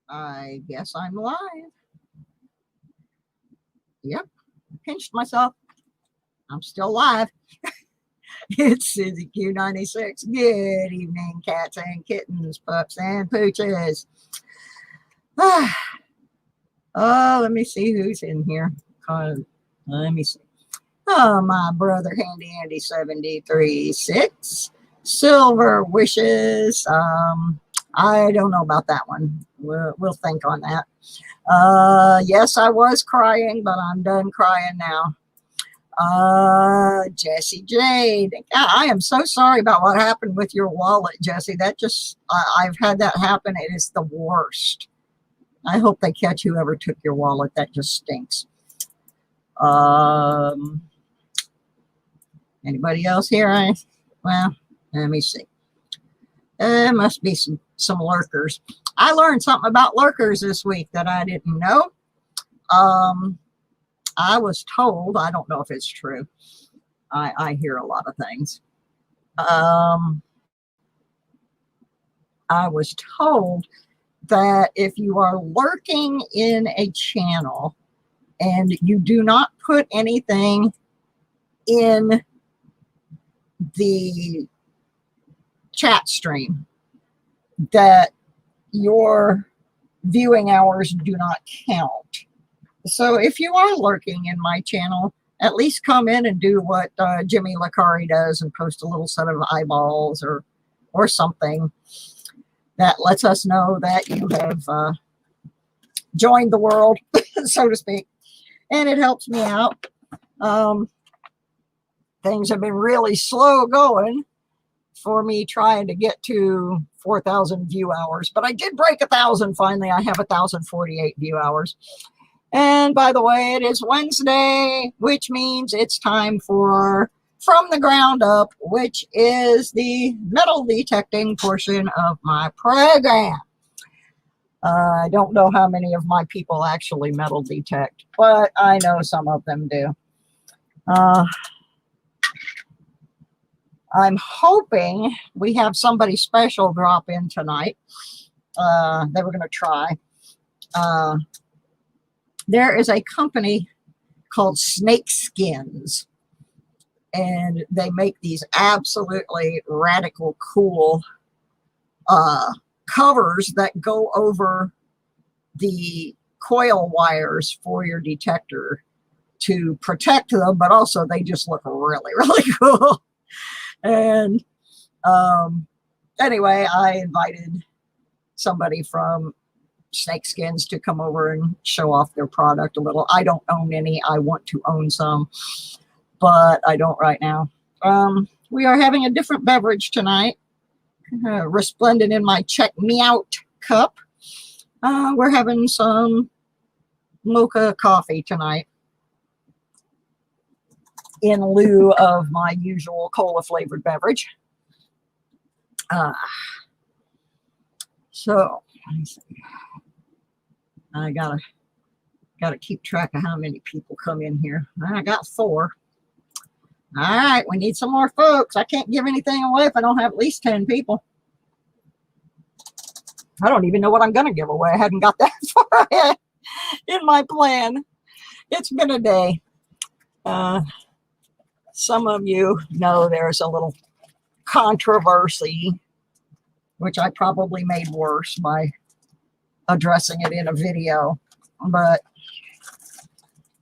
I guess I'm live. Yep, pinched myself. I'm still live. It's Susie Q96. Good evening, cats and kittens, pups and pooches. Oh, let me see who's in here. Let me see. Oh, my brother Handy Andy 73.6. Silver Wishes. I don't know about that one. We'll think on that. Yes, I was crying, but I'm done crying now. Jesse Jade. I am so sorry about what happened with your wallet, Jesse. That just, I've had that happen. It is the worst. I hope they catch whoever took your wallet. That just stinks. Anybody else here? Well, let me see. There must be some lurkers. I learned something about lurkers this week that I didn't know. I was told, I don't know if it's true. I hear a lot of things. I was told that if you are lurking in a channel and you do not put anything in the chat stream, that your viewing hours do not count. So if you are lurking in my channel, at least come in and do what Jimmy Lakari does and post a little set of eyeballs or something that lets us know that you have joined the world, so to speak. And it helps me out. Things have been really slow going for me trying to get to 4,000 view hours, but I did break 1,000 finally. I have 1,048 view hours. And by the way, it is Wednesday, which means it's time for From the Ground Up, which is the metal detecting portion of my program. I don't know how many of my people actually metal detect, but I know some of them do. I'm hoping we have somebody special drop in tonight. They were going to try. There is a company called Snake Skins, and they make these absolutely radical cool covers that go over the coil wires for your detector to protect them, but also they just look really, really cool. And anyway, I invited somebody from Snake Skins to come over and show off their product a little. I don't own any. I want to own some, but I don't right now. We are having a different beverage tonight, resplendent in my Check Me Out cup. We're having some mocha coffee tonight in lieu of my usual cola flavored beverage. So let me see. I gotta keep track of how many people come in here. I got 4. All right, we need some more folks. I can't give anything away if I don't have at least 10 people. I don't even know what I'm gonna give away. I hadn't got that far ahead in my plan. It's been a day. Some of you know there's a little controversy, which I probably made worse by addressing it in a video, but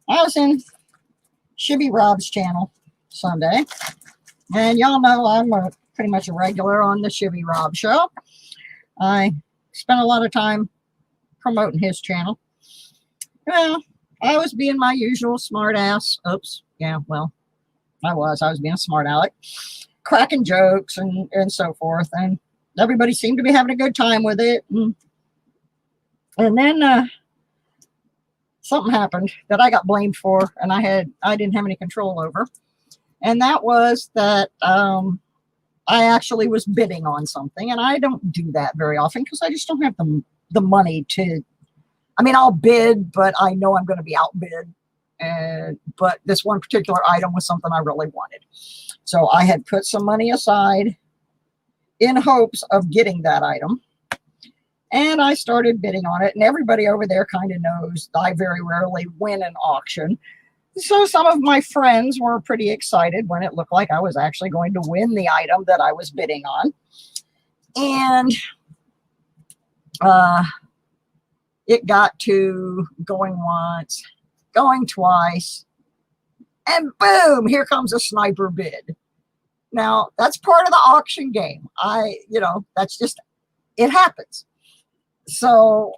I was in Shibby Rob's channel Sunday, and y'all know I'm pretty much a regular on the Shibby Rob show. I spent a lot of time promoting his channel. Well, I was being my usual smart ass. Oops. Yeah, well, I was being a smart aleck, cracking jokes and so forth, and everybody seemed to be having a good time with it. And then something happened that I got blamed for, and I didn't have any control over. And that was that I actually was bidding on something, and I don't do that very often because I just don't have the money to. I mean, I'll bid, but I know I'm going to be outbid. But this one particular item was something I really wanted. So I had put some money aside in hopes of getting that item. And I started bidding on it, and everybody over there kind of knows I very rarely win an auction. So some of my friends were pretty excited when it looked like I was actually going to win the item that I was bidding on. And it got to going once, going twice, and boom, here comes a sniper bid. Now, that's part of the auction game. That's just, it happens. So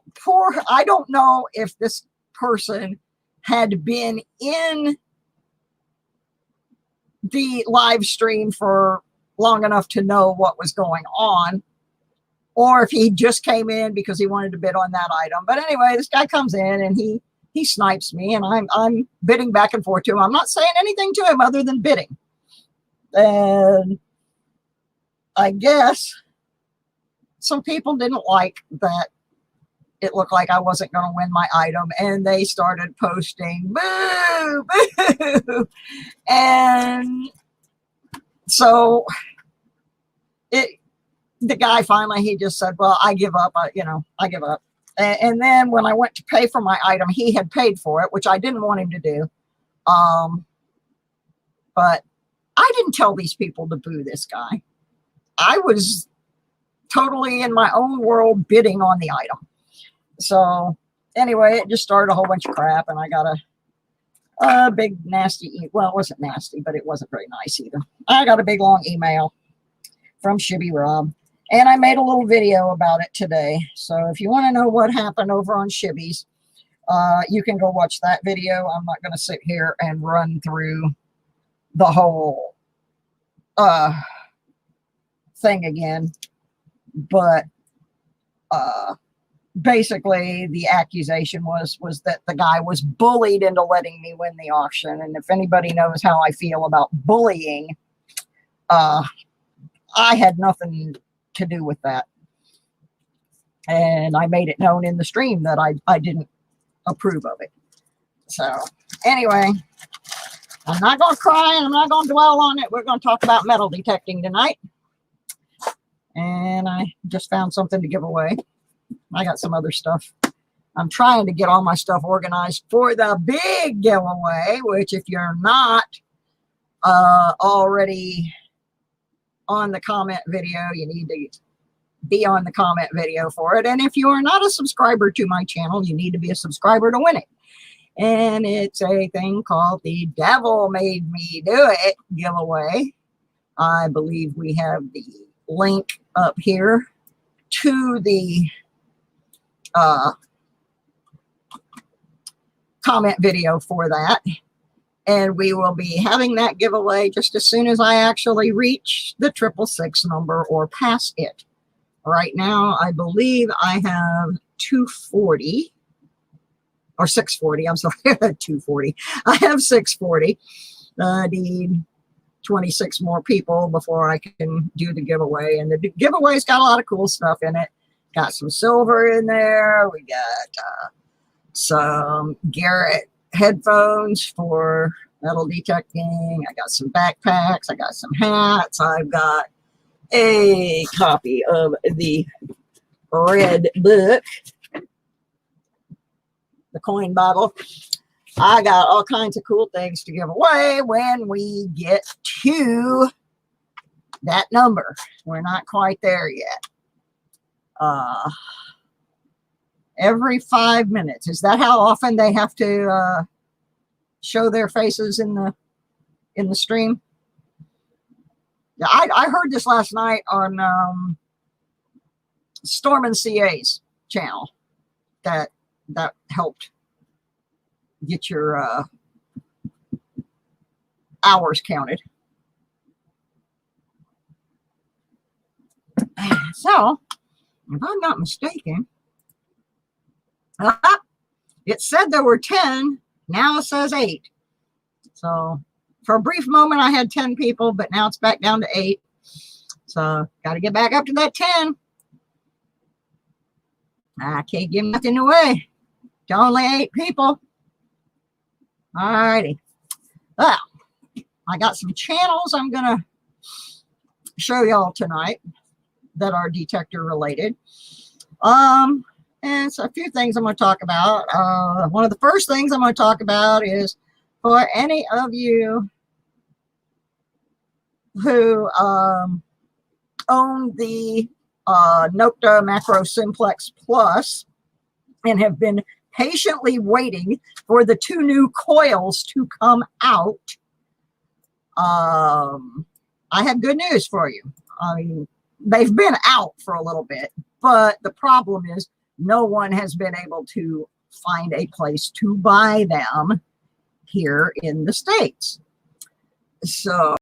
I don't know if this person had been in the live stream for long enough to know what was going on, or if he just came in because he wanted to bid on that item. But anyway, this guy comes in and he snipes me, and I'm bidding back and forth to him. I'm not saying anything to him other than bidding. And I guess some people didn't like that it looked like I wasn't going to win my item, and they started posting boo, boo. And so the guy finally, he just said, well, I give up. I give up. And then when I went to pay for my item, he had paid for it, which I didn't want him to do. But I didn't tell these people to boo this guy. I was totally in my own world bidding on the item. So anyway, it just started a whole bunch of crap, and I got a big nasty, well, it wasn't nasty, but it wasn't very nice either. I got a big long email from Shibby Rob, and I made a little video about it today. So if you want to know what happened over on Shibby's, you can go watch that video. I'm not going to sit here and run through the whole thing again, but basically the accusation was that the guy was bullied into letting me win the auction. And if anybody knows how I feel about bullying, I had nothing to do with that. And I made it known in the stream that I didn't approve of it. So anyway, I'm not going to cry, and I'm not going to dwell on it. We're going to talk about metal detecting tonight. And I just found something to give away. I got some other stuff. I'm trying to get all my stuff organized for the big giveaway, which if you're not already on the comment video, you need to be on the comment video for it. And if you are not a subscriber to my channel, you need to be a subscriber to win it. And it's a thing called the Devil Made Me Do It giveaway. I believe we have the link up here to the comment video for that, and we will be having that giveaway just as soon as I actually reach the 666 number or pass it. Right now I believe I have 240 or 640. I'm sorry, 240. I have 640. I need 26 more people before I can do the giveaway, and the giveaway's got a lot of cool stuff in it. Got some silver in there. We got some Garrett headphones for metal detecting. I got some backpacks. I got some hats. I've got a copy of the Red Book, the coin Bible. I got all kinds of cool things to give away when we get to that number. We're not quite there yet. Every 5 minutes. Is that how often they have to show their faces in the stream? Yeah, I heard this last night on Storm and CA's channel that helped get your hours counted. So if I'm not mistaken, it said there were 10. Now it says 8. So for a brief moment, I had 10 people, but now it's back down to 8. So got to get back up to that 10. I can't give nothing away to only 8 people. All righty. Well, I got some channels I'm going to show y'all tonight that are detector related. And so a few things I'm going to talk about. One of the first things I'm going to talk about is for any of you who own the Nokta Macro Simplex Plus and have been patiently waiting for the 2 new coils to come out. I have good news for you. I mean, they've been out for a little bit, but the problem is no one has been able to find a place to buy them here in the States. So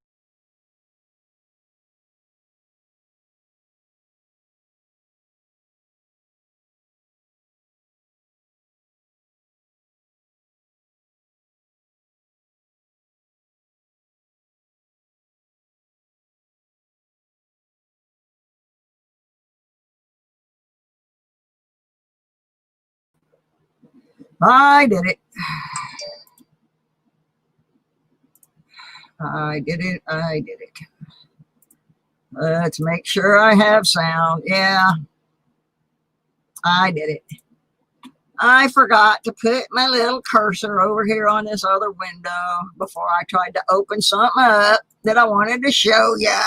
I did it. I did it. I did it. Let's make sure I have sound. Yeah, I did it. I forgot to put my little cursor over here on this other window before I tried to open something up that I wanted to show you.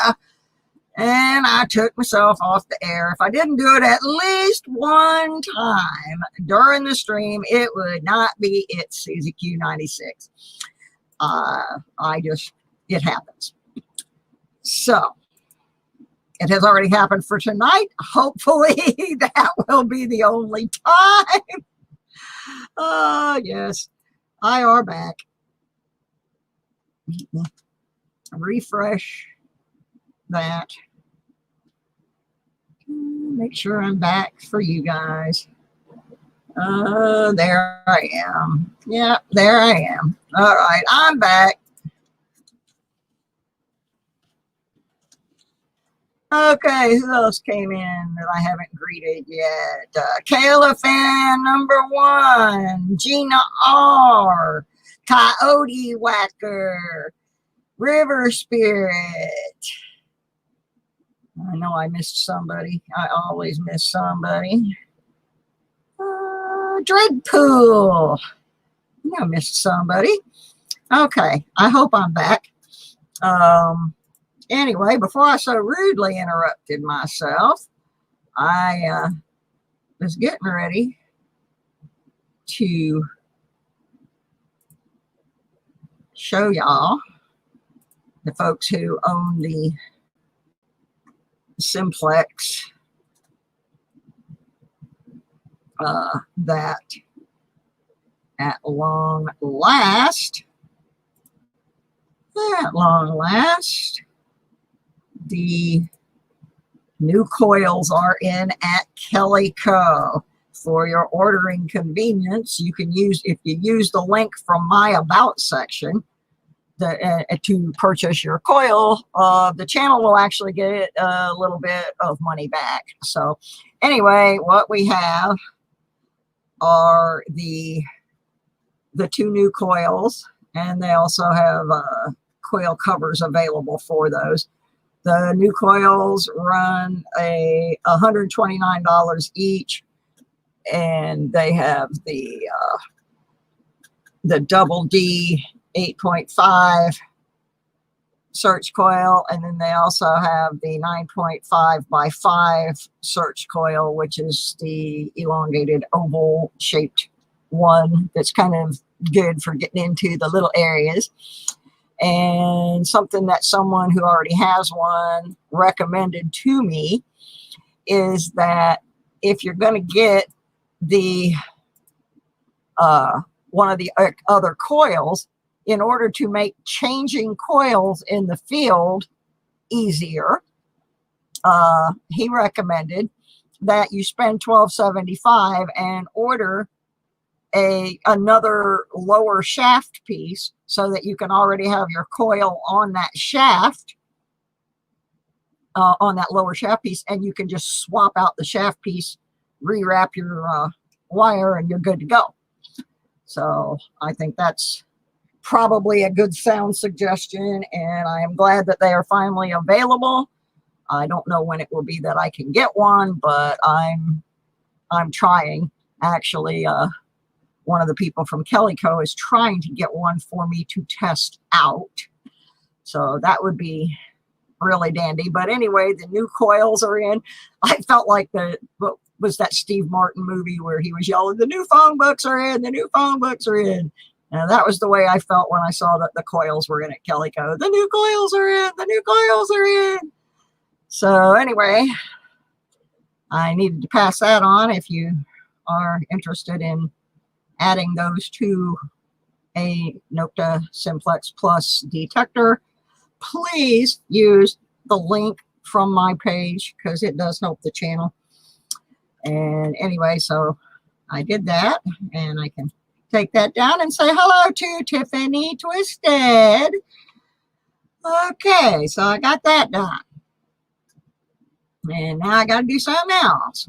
And I took myself off the air. If I didn't do it at least one time during the stream, it would not be it, Susie Q96. It happens. So it has already happened for tonight. Hopefully that will be the only time. Yes, I are back. Refresh that. Make sure I'm back for you guys. There I am. Yeah, there I am. All right, I'm back. Okay, who else came in that I haven't greeted yet? Kayla fan number 1, Gina R, Coyote Whacker, River Spirit. I know I missed somebody. I always miss somebody. Dreadpool. I missed somebody. Okay, I hope I'm back. Anyway, before I so rudely interrupted myself, I was getting ready to show y'all, the folks who own the Simplex, that at long last, the new coils are in at Kelly Co. For your ordering convenience, you can use, if you use the link from my About section to purchase your coil, the channel will actually get a little bit of money back. So anyway, what we have are the 2 new coils, and they also have coil covers available for those. The new coils run $129 each, and they have the double D 8.5 search coil, and then they also have the 9.5 by 5 search coil, which is the elongated oval shaped one that's kind of good for getting into the little areas. And something that someone who already has one recommended to me is that if you're going to get the one of the other coils, in order to make changing coils in the field easier, he recommended that you spend $12.75 and order another lower shaft piece, so that you can already have your coil on that shaft, on that lower shaft piece, and you can just swap out the shaft piece, rewrap your wire, and you're good to go. So I think that's probably a good sound suggestion, and I am glad that they are finally available. I don't know when it will be that I can get one, but I'm I'm trying. Actually, one of the people from Kellyco is trying to get one for me to test out. So that would be really dandy. But anyway, the new coils are in. I felt like what was that Steve Martin movie where he was yelling, the new phone books are in, the new phone books are in. And that was the way I felt when I saw that the coils were in at Kellyco. The new coils are in, the new coils are in. So anyway, I needed to pass that on. If you are interested in adding those to a Nokta Simplex Plus detector, please use the link from my page because it does help the channel. And anyway, so I did that, and I can take that down and say hello to Tiffany Twisted. Okay, so I got that done. And now I got to do something else.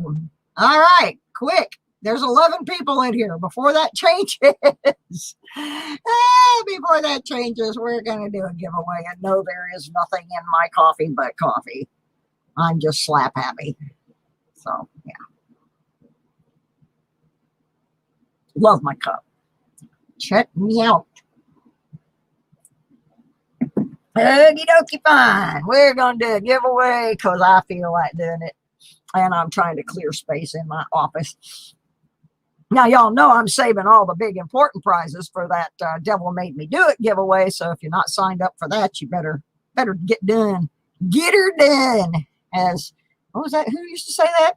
All right, quick. There's 11 people in here. Before that changes, before that changes, we're going to do a giveaway. And no, there is nothing in my coffee but coffee. I'm just slap happy. So, yeah. Love my cup. Check me out. Okie dokie, fine. We're going to do a giveaway because I feel like doing it. And I'm trying to clear space in my office. Now, y'all know I'm saving all the big important prizes for that Devil Made Me Do It giveaway. So if you're not signed up for that, you better get done. Get her done. As, what was that? Who used to say that?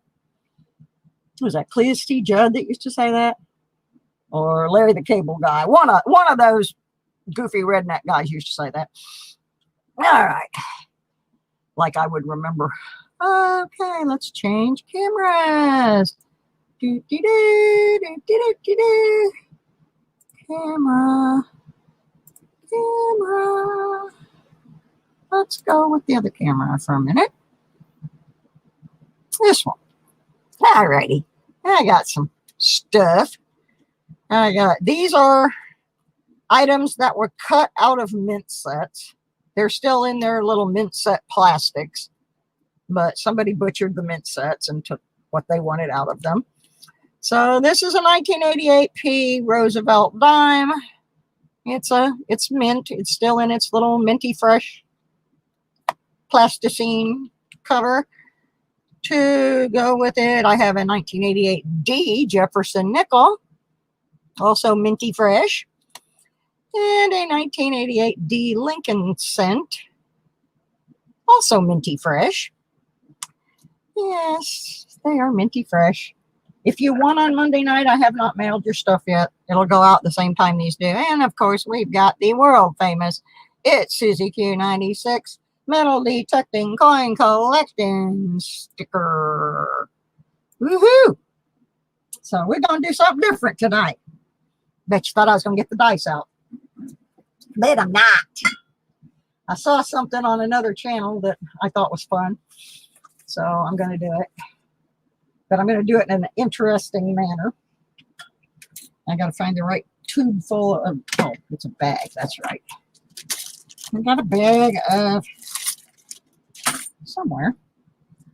Was that Cleus T. Judd that used to say that? Or Larry the Cable Guy? One of those goofy redneck guys used to say that. All right. Like I would remember. Okay, let's change cameras. Camera. Let's go with the other camera for a minute. This one. All righty. I got some stuff. These are items that were cut out of mint sets. They're still in their little mint set plastics, but somebody butchered the mint sets and took what they wanted out of them. So this is a 1988 P Roosevelt dime. It's mint. It's still in its little minty fresh plasticine cover. To go with it, I have a 1988 D Jefferson nickel, also minty fresh, and a 1988 D Lincoln cent, also minty fresh. Yes, they are minty fresh. If you won on Monday night, I have not mailed your stuff yet. It'll go out the same time these do. And of course, we've got the world famous It's Susie Q96 metal detecting coin collection sticker. Woohoo! So we're going to do something different tonight. Bet you thought I was going to get the dice out. But I'm not. I saw something on another channel that I thought was fun. So I'm going to do it. But I'm going to do it in an interesting manner. I got to find the right tube full of, oh, it's a bag. That's right. I got a bag of, somewhere,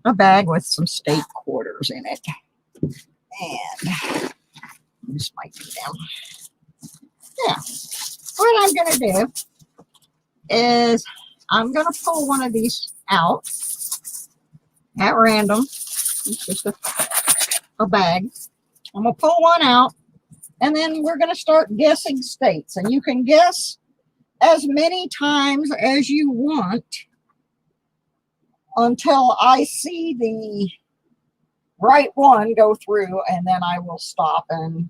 a bag with some state quarters in it. And this might be them. Yeah. What I'm going to do is I'm going to pull one of these out at random. It's just a bag. I'm going to pull one out, and then we're going to start guessing states. And you can guess as many times as you want until I see the right one go through, and then I will stop and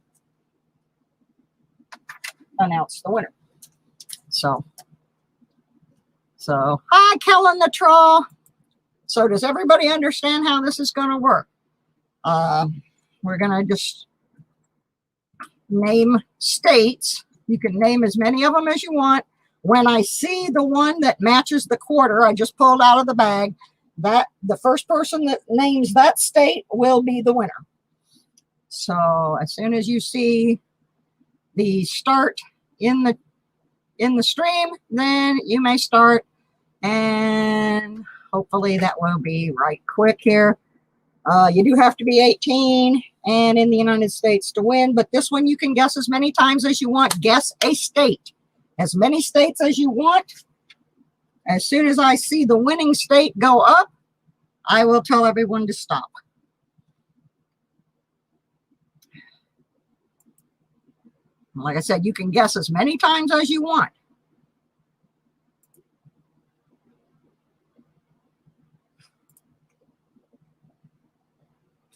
announce the winner. So hi, Kellen the Troll. So does everybody understand how this is going to work? We're going to just name states. You can name as many of them as you want. When I see the one that matches the quarter I just pulled out of the bag, that the first person that names that state will be the winner. So as soon as you see the start in the stream, then you may start, and hopefully that will be right quick here. You do have to be 18 and in the United States to win. But this one you can guess as many times as you want. Guess a state. As many states as you want. As soon as I see the winning state go up, I will tell everyone to stop. Like I said, you can guess as many times as you want.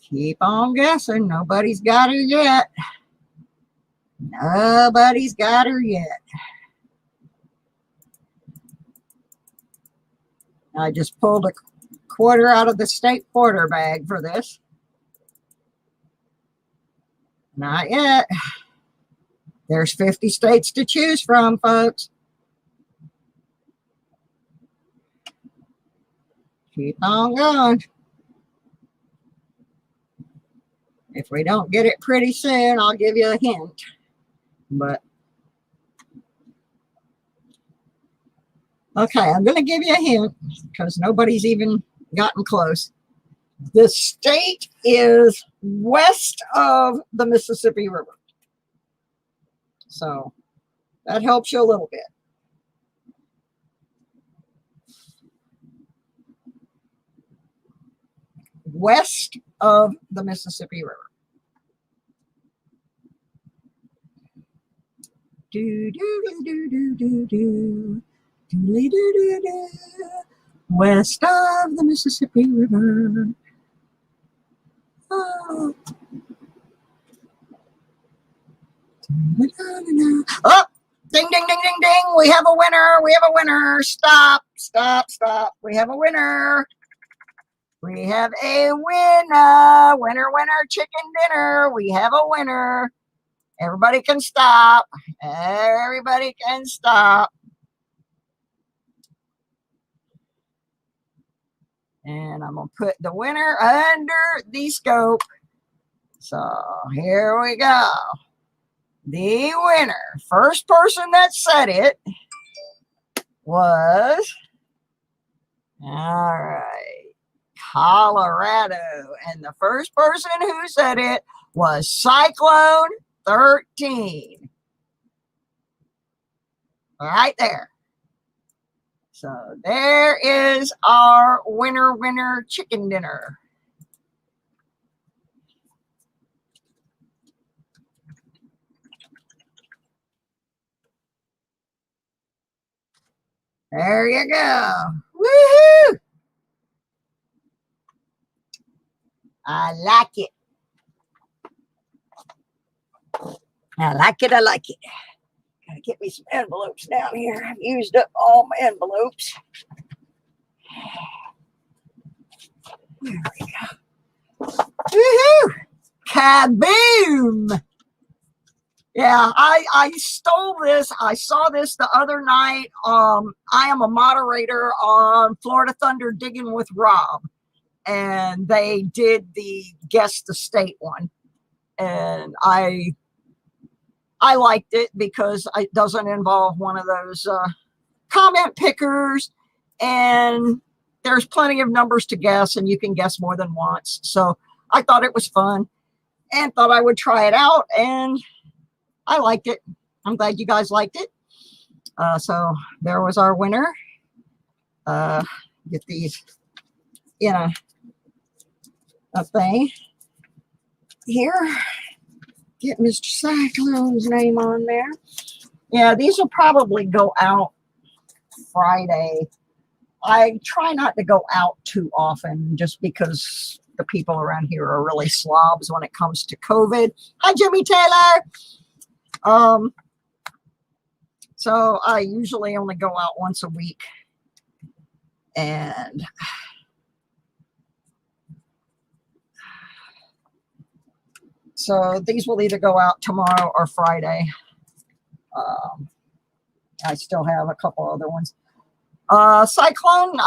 Keep on guessing. Nobody's got her yet. Nobody's got her yet. I just pulled a quarter out of the state quarter bag for this. Not yet. There's 50 states to choose from, folks. Keep on going. If we don't get it pretty soon, I'll give you a hint. But okay, I'm going to give you a hint because nobody's even gotten close. The state is west of the Mississippi River. So that helps you a little bit. West of the Mississippi River. Do do do do do do do do do do do. West of the Mississippi River. Oh. Oh, ding, ding, ding, ding, ding. We have a winner. We have a winner. Stop, stop, stop. We have a winner. We have a winner. Winner, winner, chicken dinner. We have a winner. Everybody can stop. Everybody can stop. And I'm going to put the winner under the scope. So here we go. The winner, first person that said it was, all right, Colorado. And the first person who said it was Cyclone 13. Right there. So there is our winner, winner chicken dinner. There you go. Woohoo! I like it. I like it. I like it. Gotta get me some envelopes down here. I've used up all my envelopes. There we go. Woohoo! Kaboom! Yeah, I stole this. I saw this the other night. I am a moderator on Florida Thunder Digging with Rob, and they did the Guess the State one, and I liked it because it doesn't involve one of those comment pickers, and there's plenty of numbers to guess, and you can guess more than once. So I thought it was fun, and thought I would try it out, and I liked it. I'm glad you guys liked it. So there was our winner. Get these in a thing here. Get Mr. Cyclone's name on there. Yeah, these will probably go out Friday. I try not to go out too often just because the people around here are really slobs when it comes to COVID. Hi, Jimmy Taylor. So I usually only go out once a week, and so these will either go out tomorrow or Friday. I still have a couple other ones. Cyclone,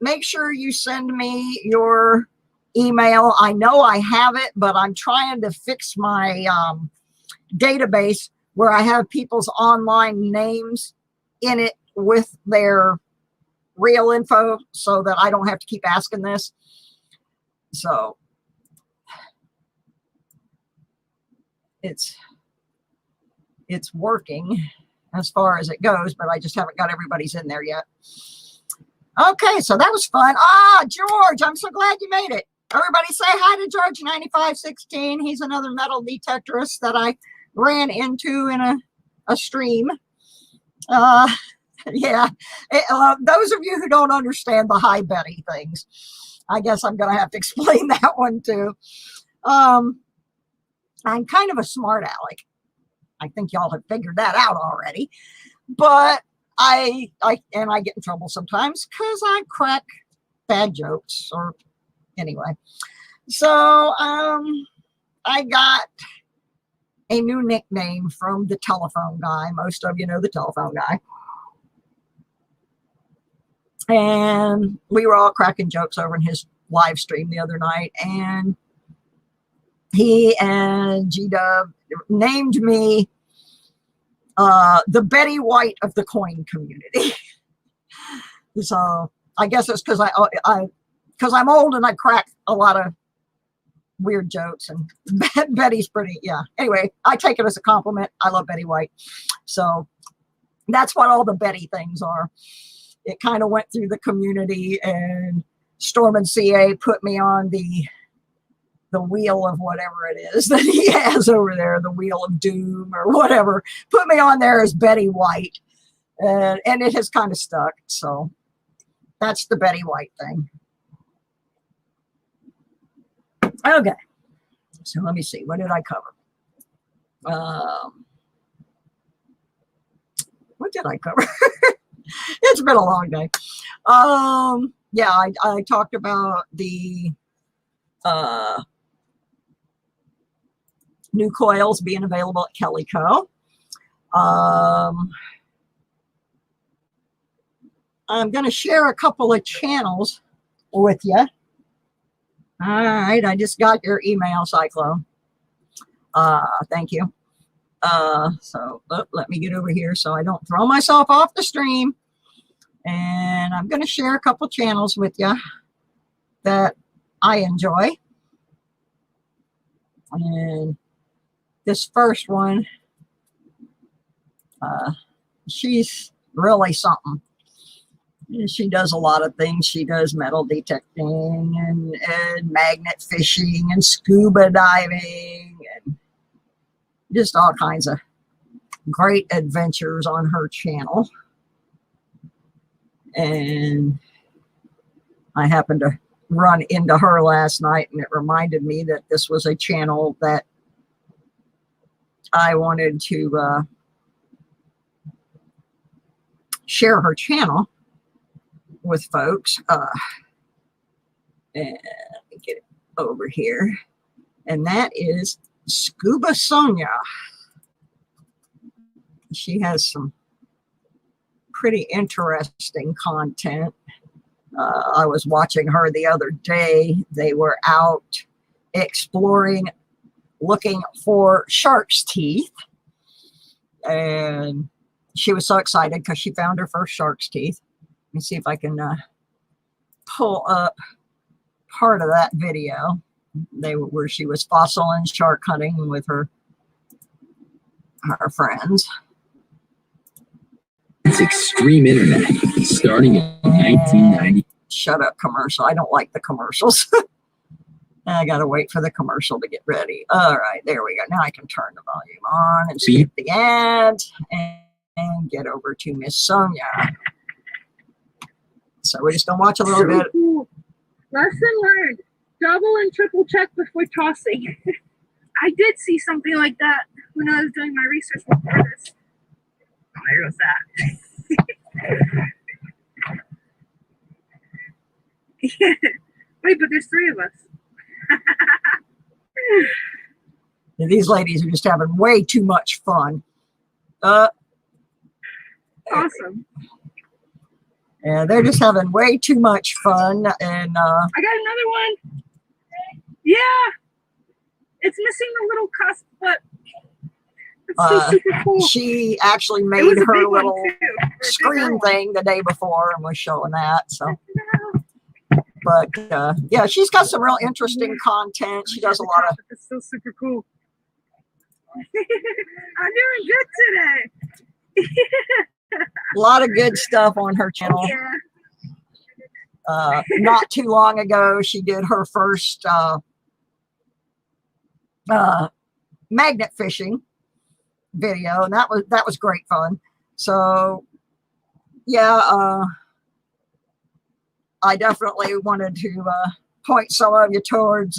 make sure you send me your email. I know I have it, but I'm trying to fix my database where I have people's online names in it with their real info so that I don't have to keep asking this. So it's working as far as it goes, but I just haven't got everybody's in there yet. Okay, so that was fun. Ah, George, I'm so glad you made it. Everybody say hi to George 9516. He's another metal detectorist that I ran into in a stream. Yeah, those of you who don't understand the hi Betty things, I guess I'm going to have to explain that one too. I'm kind of a smart aleck. I think y'all have figured that out already, but I get in trouble sometimes because I crack bad jokes, or anyway. So I got a new nickname from the telephone guy. Most of you know the telephone guy. And we were all cracking jokes over in his live stream the other night, and he and G-Dub named me the Betty White of the coin community. So I guess it's because I'm old and I crack a lot of weird jokes, and Betty's pretty, yeah. Anyway, I take it as a compliment. I love Betty White. So that's what all the Betty things are. It kind of went through the community, and Storm and CA put me on the wheel of whatever it is that he has over there, the wheel of doom or whatever, put me on there as Betty White. And it has kind of stuck. So that's the Betty White thing. Okay. So let me see. What did I cover? What did I cover? It's been a long day. Yeah, I talked about the new coils being available at Kelly Co. I'm going to share a couple of channels with you. All right, I just got your email, Cyclone. Thank you. So let me get over here so I don't throw myself off the stream. And I'm going to share a couple channels with you that I enjoy. And this first one, she's really something. She does a lot of things. She does metal detecting and magnet fishing and scuba diving and just all kinds of great adventures on her channel. And I happened to run into her last night, and it reminded me that this was a channel that I wanted to share her channel with folks. And let me get it over here. And that is Scuba Sonia. She has some pretty interesting content. I was watching her the other day. They were out exploring, looking for shark's teeth. And she was so excited because she found her first shark's teeth. Let me see if I can pull up part of that video. Where she was fossil and shark hunting with her friends. It's extreme internet starting in 1990. Shut up, commercial. I don't like the commercials. I gotta wait for the commercial to get ready. All right, there we go. Now I can turn the volume on and skip the ad and get over to Miss Sonia. So we're just gonna watch a little bit. Cool. Lesson learned. Double and triple check before tossing. I did see something like that when I was doing my research before this. Oh, there goes that. Wait, but there's 3 of us. These ladies are just having way too much fun. Awesome. Yeah, they're just having way too much fun. And I got another one. Yeah. It's missing the little cusp, but it's still super cool. She actually made her little screen thing the day before and was showing that. So, but yeah, she's got some real interesting content. She does a lot of. It's still super cool. I'm doing good today. A lot of good stuff on her channel. Yeah. Not too long ago, she did her first magnet fishing video, and that was great fun. So yeah, I definitely wanted to point some of you towards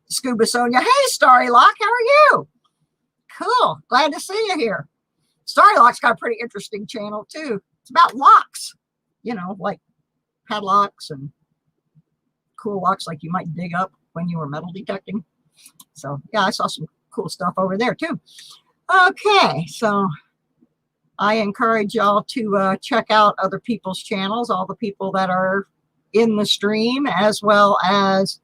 Scuba Sonia. Hey, Starry Lock, how are you? Cool, glad to see you here. Starry Lock's got a pretty interesting channel too. It's about locks, you know, like padlocks and cool locks like you might dig up when you were metal detecting. So yeah, I saw some cool stuff over there too. Okay, so I encourage y'all to check out other people's channels, all the people that are in the stream, as well as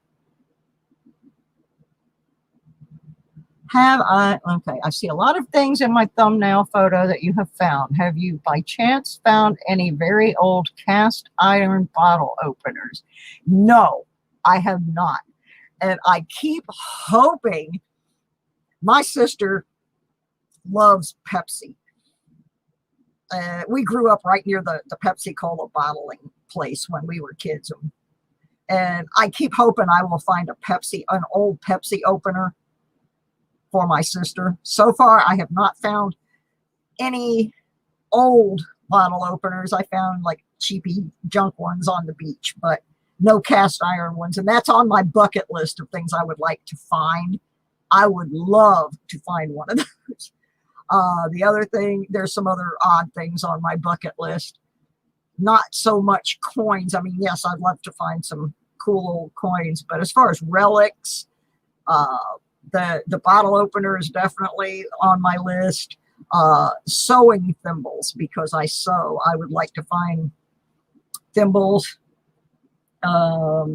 okay, I see a lot of things in my thumbnail photo that you have found. Have you by chance found any very old cast iron bottle openers? No, I have not. And I keep hoping. My sister loves Pepsi. We grew up right near the Pepsi Cola bottling place when we were kids. And I keep hoping I will find an old Pepsi opener for my sister. So far, I have not found any old bottle openers. I found like cheapy junk ones on the beach, but no cast iron ones. And that's on my bucket list of things I would like to find. I would love to find one of those. The other thing, there's some other odd things on my bucket list. Not so much coins. I mean, yes, I'd love to find some cool old coins, but as far as relics, the bottle opener is definitely on my list. Sewing thimbles, because I sew. I would like to find thimbles. I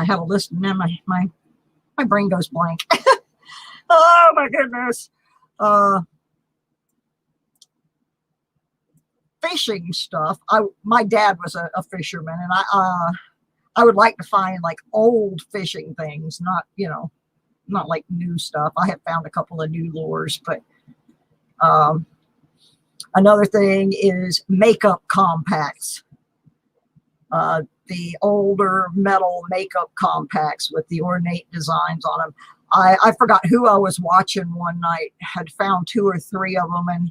have a list, and then my brain goes blank. Oh my goodness. Fishing stuff. My dad was a fisherman, and I would like to find like old fishing things, not, you know, not like new stuff. I have found a couple of new lures, but another thing is makeup compacts. The older metal makeup compacts with the ornate designs on them. I forgot who I was watching one night, had found 2 or 3 of them,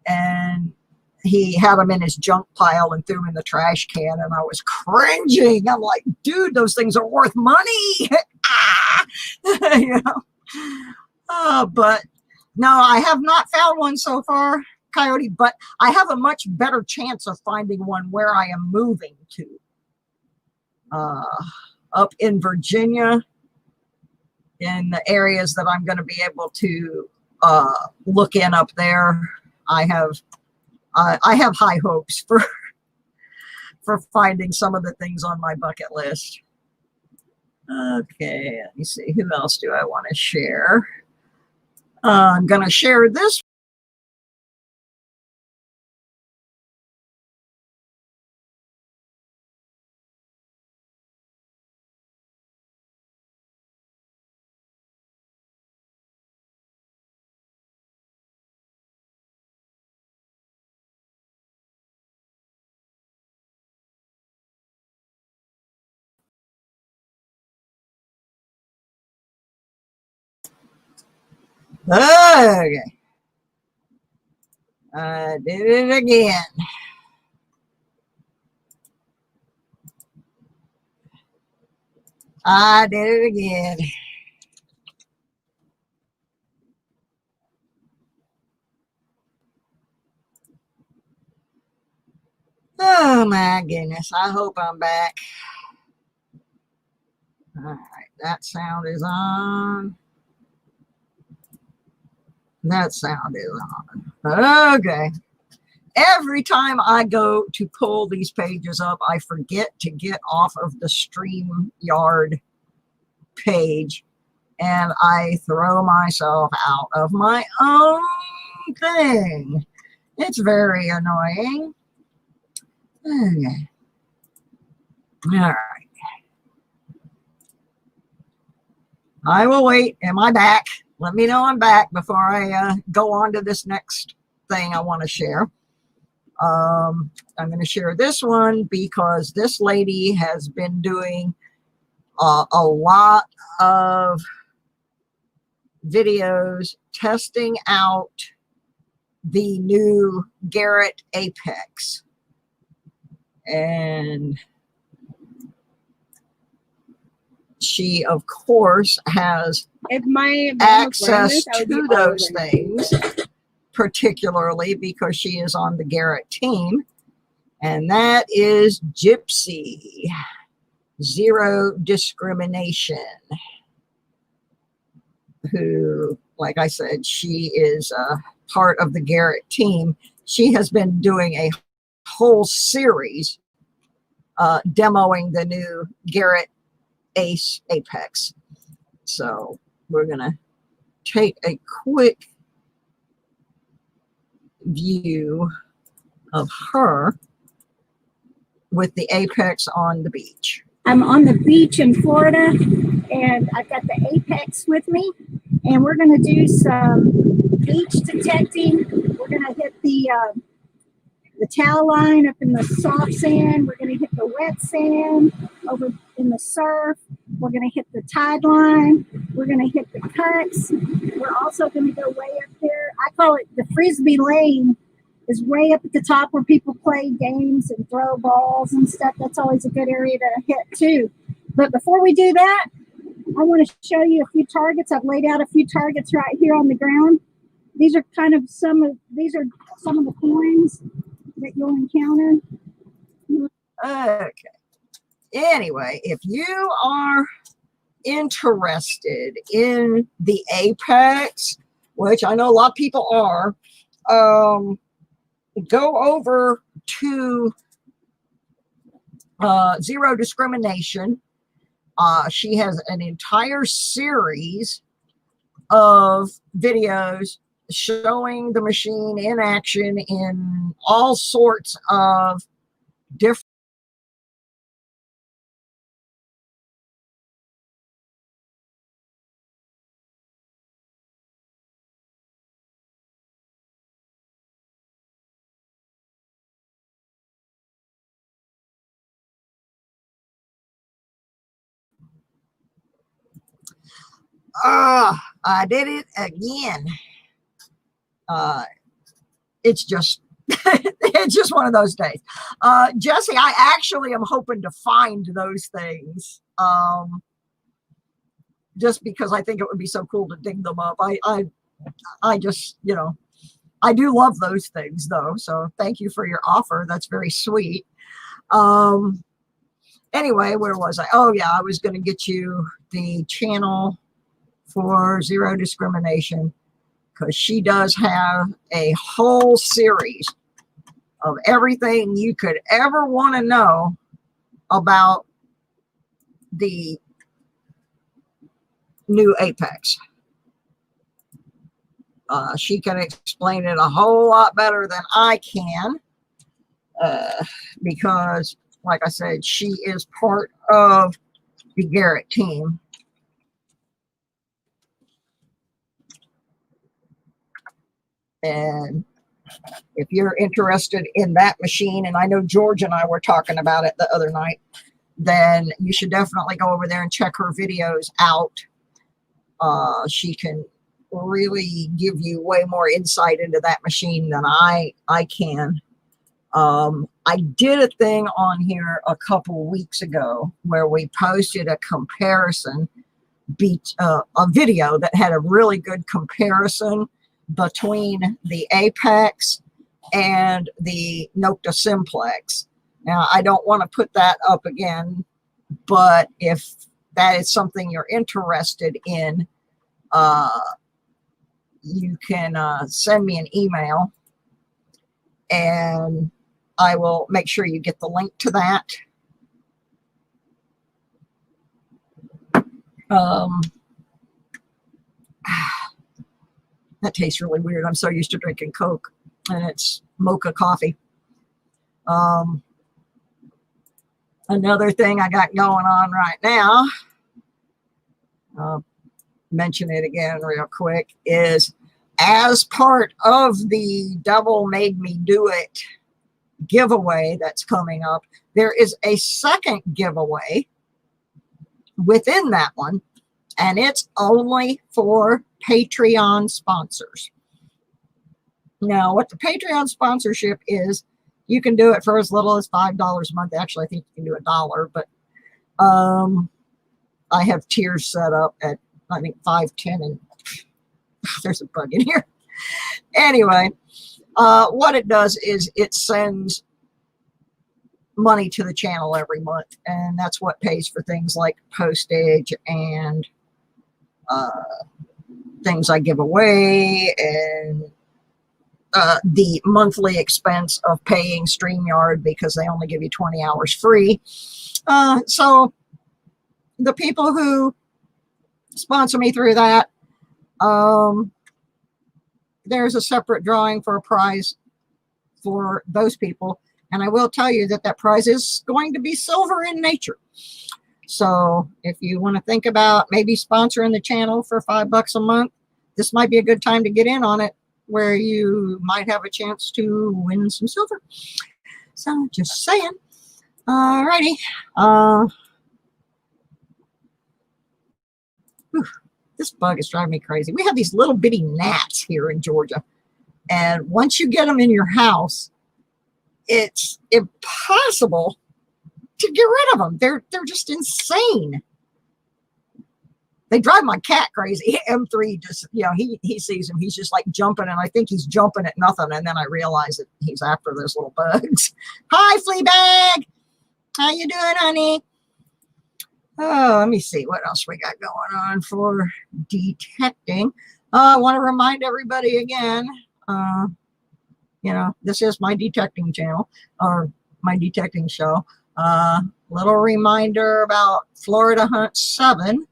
and he had them in his junk pile and threw them in the trash can, and I was cringing. I'm like, dude, those things are worth money. You know? But no, I have not found one so far, Coyote, but I have a much better chance of finding one where I am moving to. Up in Virginia, in the areas that I'm going to be able to look in up there, I have high hopes for finding some of the things on my bucket list. Okay, let me see, who else do I want to share? I'm going to share this. Okay. I did it again. I did it again. Oh my goodness. I hope I'm back. All right. That sound is on. That sound is on. Okay. Every time I go to pull these pages up, I forget to get off of the StreamYard page, and I throw myself out of my own thing. It's very annoying. Okay. All right. I will wait. Am I back? Let me know I'm back before I go on to this next thing I want to share. I'm going to share this one because this lady has been doing a lot of videos testing out the new Garrett Apex. And she, of course, has If my access to those things, particularly because she is on the Garrett team. And that is Gypsy, Zero Discrimination, who, like I said, she is part of the Garrett team. She has been doing a whole series demoing the new Garrett Ace Apex. So we're going to take a quick view of her with the Apex on the beach. I'm on the beach in Florida, and I've got the Apex with me, and we're going to do some beach detecting. We're going to hit the towel line up in the soft sand. We're going to hit the wet sand over in the surf. We're going to hit the tide line. We're going to hit the cuts. We're also going to go way up there. I call it the Frisbee Lane. Is way up at the top where people play games and throw balls and stuff. That's always a good area to hit too. But before we do that, I want to show you a few targets. I've laid out a few targets right here on the ground. These are some of the coins that you'll encounter. Okay. Anyway, if you are interested in the Apex, which I know a lot of people are, go over to Zero Discrimination. She has an entire series of videos showing the machine in action in all sorts of different I did it again. It's just it's just one of those days. Jesse, I actually am hoping to find those things. Just because I think it would be so cool to dig them up. I just, I do love those things though. So thank you for your offer. That's very sweet. Anyway, where was I? Oh yeah, I was going to get you the channel for Zero Discrimination, because she does have a whole series of everything you could ever want to know about the new Apex. She can explain it a whole lot better than I can, because, like I said, she is part of the Garrett team. And if you're interested in that machine, and I know George and I were talking about it the other night, then you should definitely go over there and check her videos out. She can really give you way more insight into that machine than I can. I did a thing on here a couple weeks ago where we posted a comparison, a video that had a really good comparison between the Apex and the Nokta Simplex. Now, I don't want to put that up again, but if that is something you're interested in, you can send me an email and I will make sure you get the link to that. That tastes really weird. I'm so used to drinking Coke, and it's mocha coffee. Another thing I got going on right now, mention it again real quick, is as part of the Devil Made Me Do It giveaway that's coming up, there is a second giveaway within that one, and it's only for Patreon sponsors. Now, what the Patreon sponsorship is, you can do it for as little as $5 a month. Actually, I think you can do $1, but I have tiers set up at, I think, 5, 10, and there's a bug in here. Anyway, what it does is it sends money to the channel every month, and that's what pays for things like postage and things I give away, and the monthly expense of paying StreamYard because they only give you 20 hours free. So the people who sponsor me through that, there's a separate drawing for a prize for those people. And I will tell you that that prize is going to be silver in nature. So if you want to think about maybe sponsoring the channel for $5 a month, this might be a good time to get in on it, where you might have a chance to win some silver. So just saying. Alrighty. This bug is driving me crazy. We have these little bitty gnats here in Georgia. And once you get them in your house, it's impossible to get rid of them. They're just insane. They drive my cat crazy. M3 just, you know, he sees him. He's just like jumping, and I think he's jumping at nothing. And then I realize that he's after those little bugs. Hi, Fleabag. How you doing, honey? Oh, let me see what else we got going on for detecting. I want to remind everybody again, you know, this is my detecting channel, or my detecting show. Little reminder about Florida Hunt 7,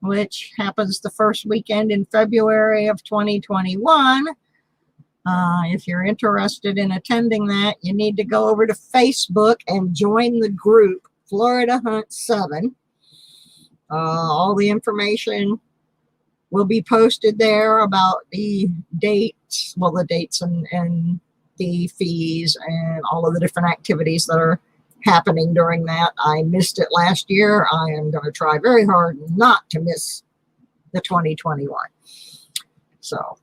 which happens the first weekend in February of 2021. If you're interested in attending that, you need to go over to Facebook and join the group Florida Hunt 7. All the information will be posted there about the dates, well, the dates and the fees and all of the different activities that are happening during that. I missed it last year. I am going to try very hard not to miss the 2021. So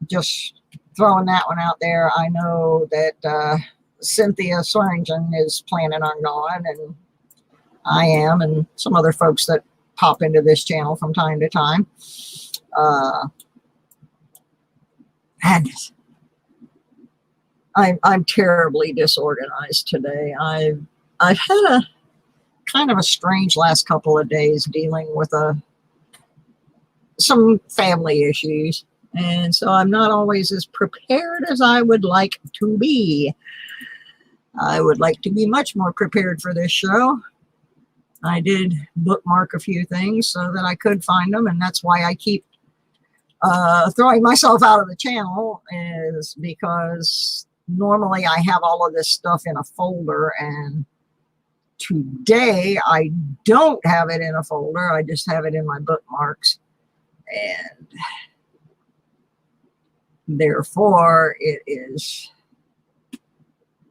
just throwing that one out there. I know that Cynthia Swearingen is planning on going, and I am, and some other folks that pop into this channel from time to time. And I'm terribly disorganized today. I've had a kind of a strange last couple of days dealing with some family issues, and so I'm not always as prepared as I would like to be. I would like to be much more prepared for this show. I did bookmark a few things so that I could find them, and that's why I keep throwing myself out of the channel, is because normally I have all of this stuff in a folder, and today I don't have it in a folder. I just have it in my bookmarks, and therefore it is,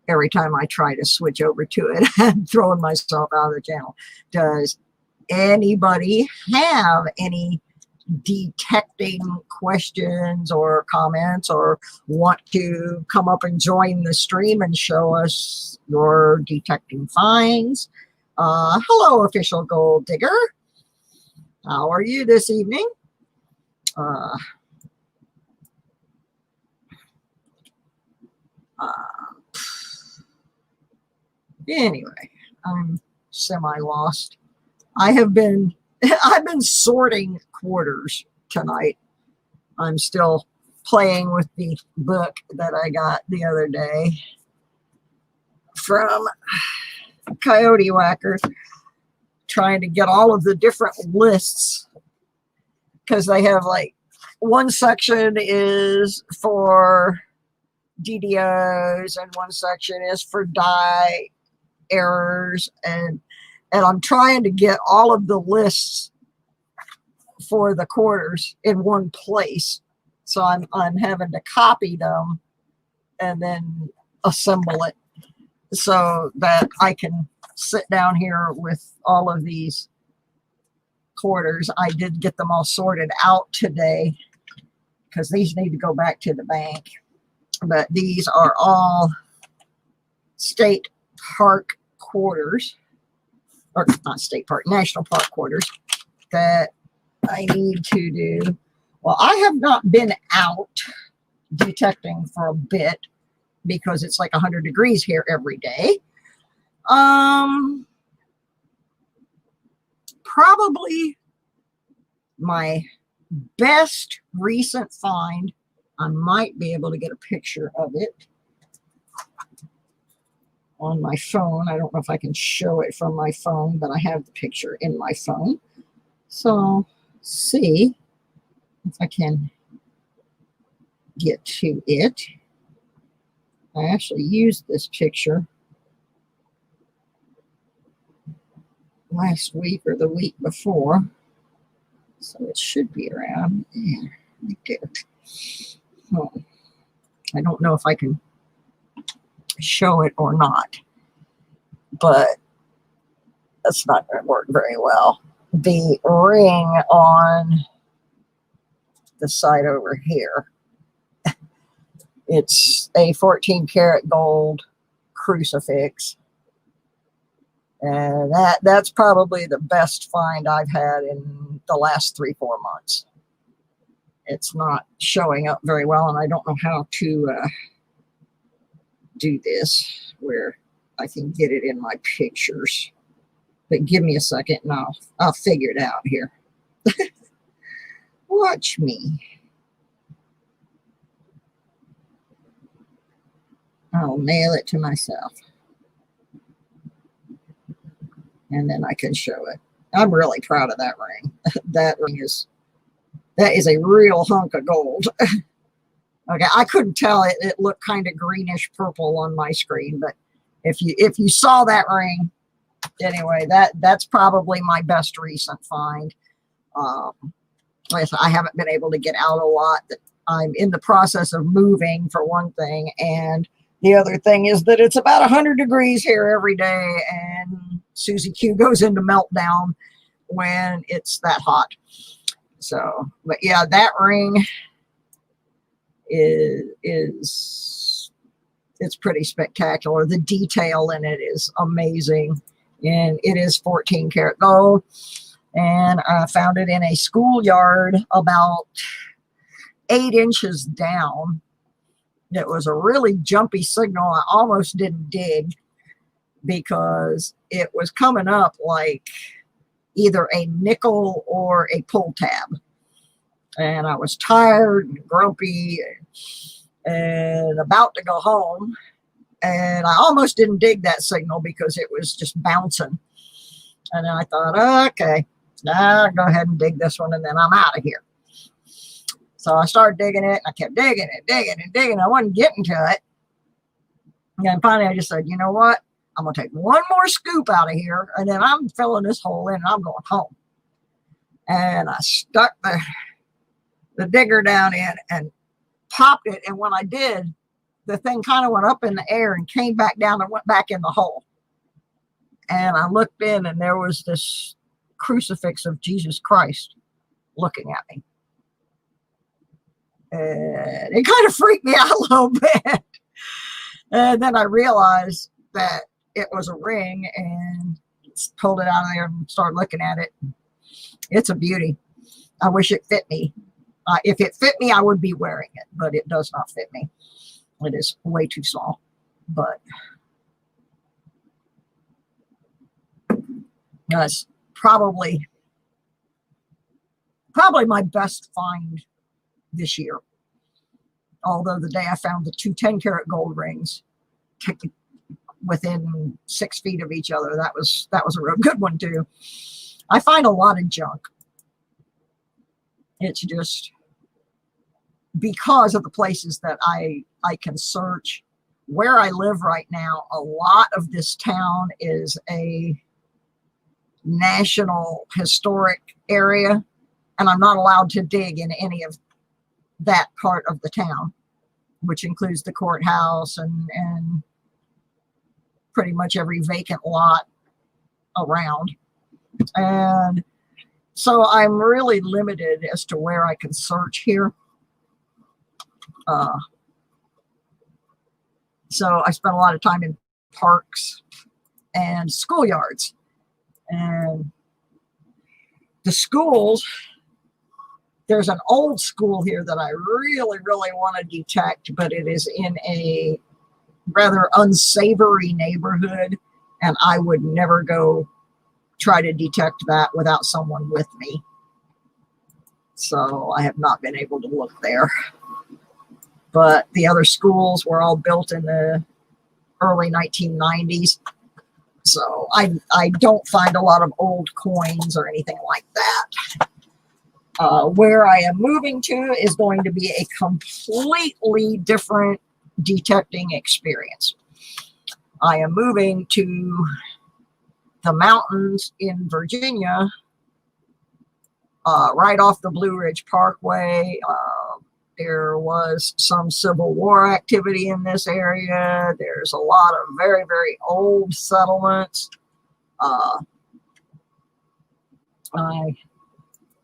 every time I try to switch over to it, I'm throwing myself out of the channel. Does anybody have any detecting questions or comments, or want to come up and join the stream and show us your detecting finds? Hello, Official Gold Digger. How are you this evening? Anyway, I'm semi-lost. I've been sorting quarters tonight. I'm still playing with the book that I got the other day from Coyote Whacker, trying to get all of the different lists, because they have, like, one section is for DDOs and one section is for die errors, and I'm trying to get all of the lists for the quarters in one place. So I'm having to copy them and then assemble it so that I can sit down here with all of these quarters. I did get them all sorted out today because these need to go back to the bank. But these are all state park quarters, or not state park, national park quarters that I need to do. Well, I have not been out detecting for a bit because it's like 100 degrees here every day. Probably my best recent find, I might be able to get a picture of it on my phone. I don't know if I can show it from my phone, but I have the picture in my phone. So see if I can get to it. I actually used this picture last week or the week before, so it should be around there, right there. Oh, I don't know if I can show it or not, but that's not going to work very well. The ring on the side over here, it's a 14 karat gold crucifix, and that's probably the best find I've had in the last 3-4 months. It's not showing up very well, and I don't know how to do this where I can get it in my pictures. But give me a second and I'll figure it out here. Watch me. I'll mail it to myself. And then I can show it. I'm really proud of that ring. That is a real hunk of gold. Okay, I couldn't tell it. It looked kind of greenish purple on my screen, but if you saw that ring, anyway, that's probably my best recent find. Like I said, I haven't been able to get out a lot. I'm in the process of moving, for one thing, and the other thing is that it's about 100 degrees here every day, and Susie Q goes into meltdown when it's that hot. So, but yeah, that ring is it's pretty spectacular. The detail in it is amazing, and it is 14 karat gold. And I found it in a schoolyard about 8 inches down. It was a really jumpy signal. I almost didn't dig because it was coming up like either a nickel or a pull tab. And I was tired and grumpy and about to go home. And I almost didn't dig that signal because it was just bouncing. And then I thought, okay, I'll go ahead and dig this one, and then I'm out of here. So I started digging it. I kept digging it. I wasn't getting to it. And finally I just said, you know what? I'm going to take one more scoop out of here, and then I'm filling this hole in, and I'm going home. And I stuck the digger down in and popped it. And when I did, the thing kind of went up in the air and came back down and went back in the hole. And I looked in, and there was this crucifix of Jesus Christ looking at me. And it kind of freaked me out a little bit. And then I realized that it was a ring, and pulled it out of there and started looking at it. It's a beauty. I wish it fit me. If it fit me, I would be wearing it, but it does not fit me. It is way too small. But that's probably my best find this year. Although the day I found the 2 10-karat gold rings within 6 feet of each other, that was a real good one too. I find a lot of junk. It's just because of the places that I can search. Where I live right now, a lot of this town is a national historic area. and I'm not allowed to dig in any of that part of the town, which includes the courthouse and pretty much every vacant lot around. And so I'm really limited as to where I can search here. So I spent a lot of time in parks and schoolyards. And the schools, there's an old school here that I really, really want to detect, but it is in a rather unsavory neighborhood, and I would never go try to detect that without someone with me. So I have not been able to look there. But the other schools were all built in the early 1990s. So I don't find a lot of old coins or anything like that. Where I am moving to is going to be a completely different detecting experience. I am moving to the mountains in Virginia, right off the Blue Ridge Parkway. There was some Civil War activity in this area. There's a lot of very, very old settlements. I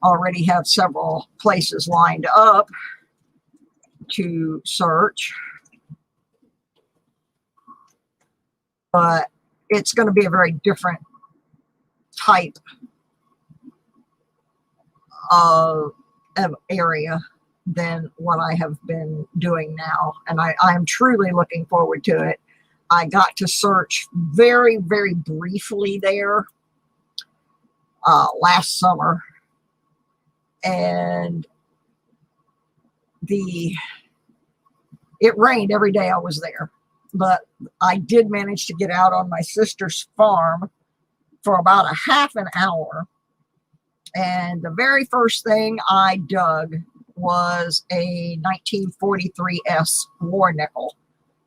already have several places lined up to search, but it's going to be a very different type of area than what I have been doing now. And I'm truly looking forward to it. I got to search very, very briefly there last summer. And it rained every day I was there. But I did manage to get out on my sister's farm for about a half an hour. And the very first thing I dug was a 1943S war nickel.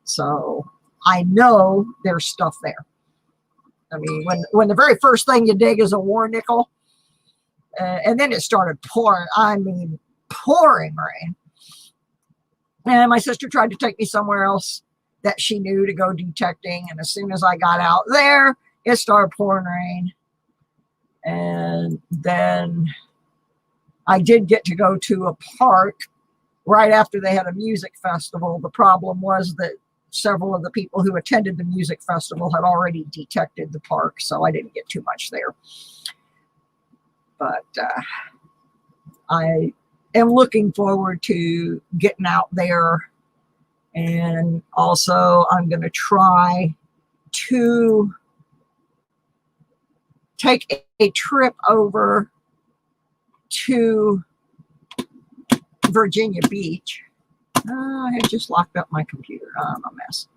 So I know there's stuff there. I mean, when the very first thing you dig is a war nickel, and then it started pouring, I mean, pouring rain. And my sister tried to take me somewhere else that she knew to go detecting. And as soon as I got out there, it started pouring rain. And then I did get to go to a park right after they had a music festival. The problem was that several of the people who attended the music festival had already detected the park, so I didn't get too much there. But I am looking forward to getting out there. And also I'm going to try to take a trip over to Virginia Beach. I had just locked up my computer. I'm a mess.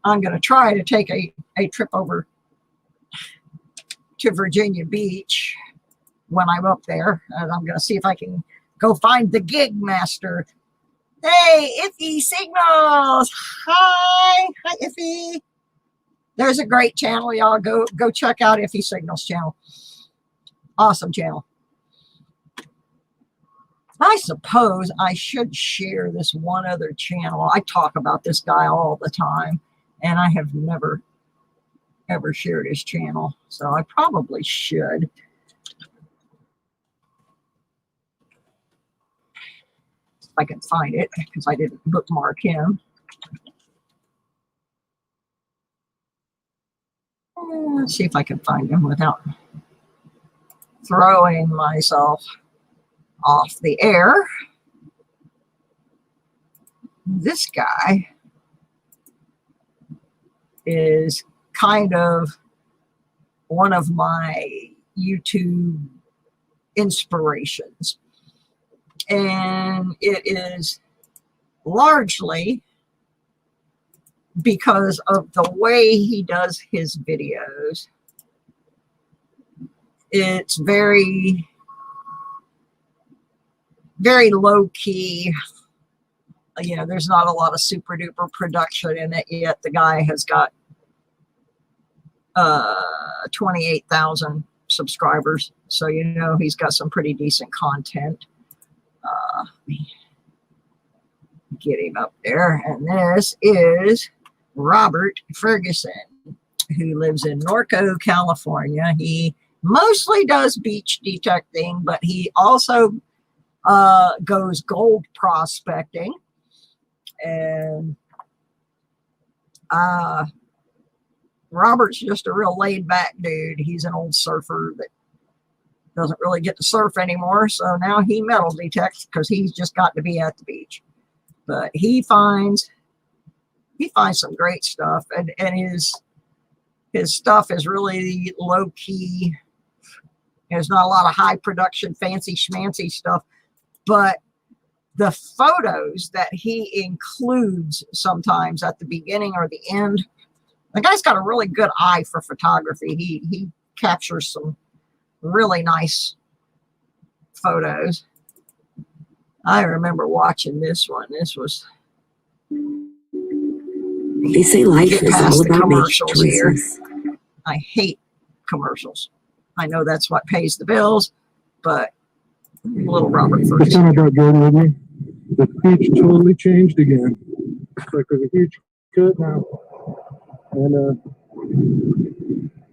I'm going to try to take a trip over to Virginia Beach when I'm up there. And I'm going to see if I can go find the gig master. Hey, Iffy Signals. Hi, Iffy. There's a great channel. Y'all go check out Iffy Signals channel. Awesome channel. I suppose I should share this one other channel. I talk about this guy all the time, and I have never, ever shared his channel. So I probably should. If I can find it, because I didn't bookmark him. Let's see if I can find him without throwing myself off the air. This guy is kind of one of my YouTube inspirations. And it is largely because of the way he does his videos. It's very, very low key. You know, there's not a lot of super duper production in it yet. The guy has got 28,000 subscribers. So, you know, he's got some pretty decent content. Let me get him up there. And this is Robert Ferguson, who lives in Norco, California. He mostly does beach detecting, but he also goes gold prospecting. And Robert's just a real laid back dude. He's an old surfer that doesn't really get to surf anymore. So now he metal detects because he's just got to be at the beach. But he finds some great stuff, and his stuff is really low key. There's not a lot of high production, fancy schmancy stuff, but the photos that he includes sometimes at the beginning or the end, the guy's got a really good eye for photography. He captures some really nice photos. I remember watching this one. This was. They say life is Past all the about making commercials here. choices. I hate commercials. I know that's what pays the bills, but little Robert Just Ferguson. kind of about Jordan with me. The beach totally changed again. It's like there's a huge cut now. And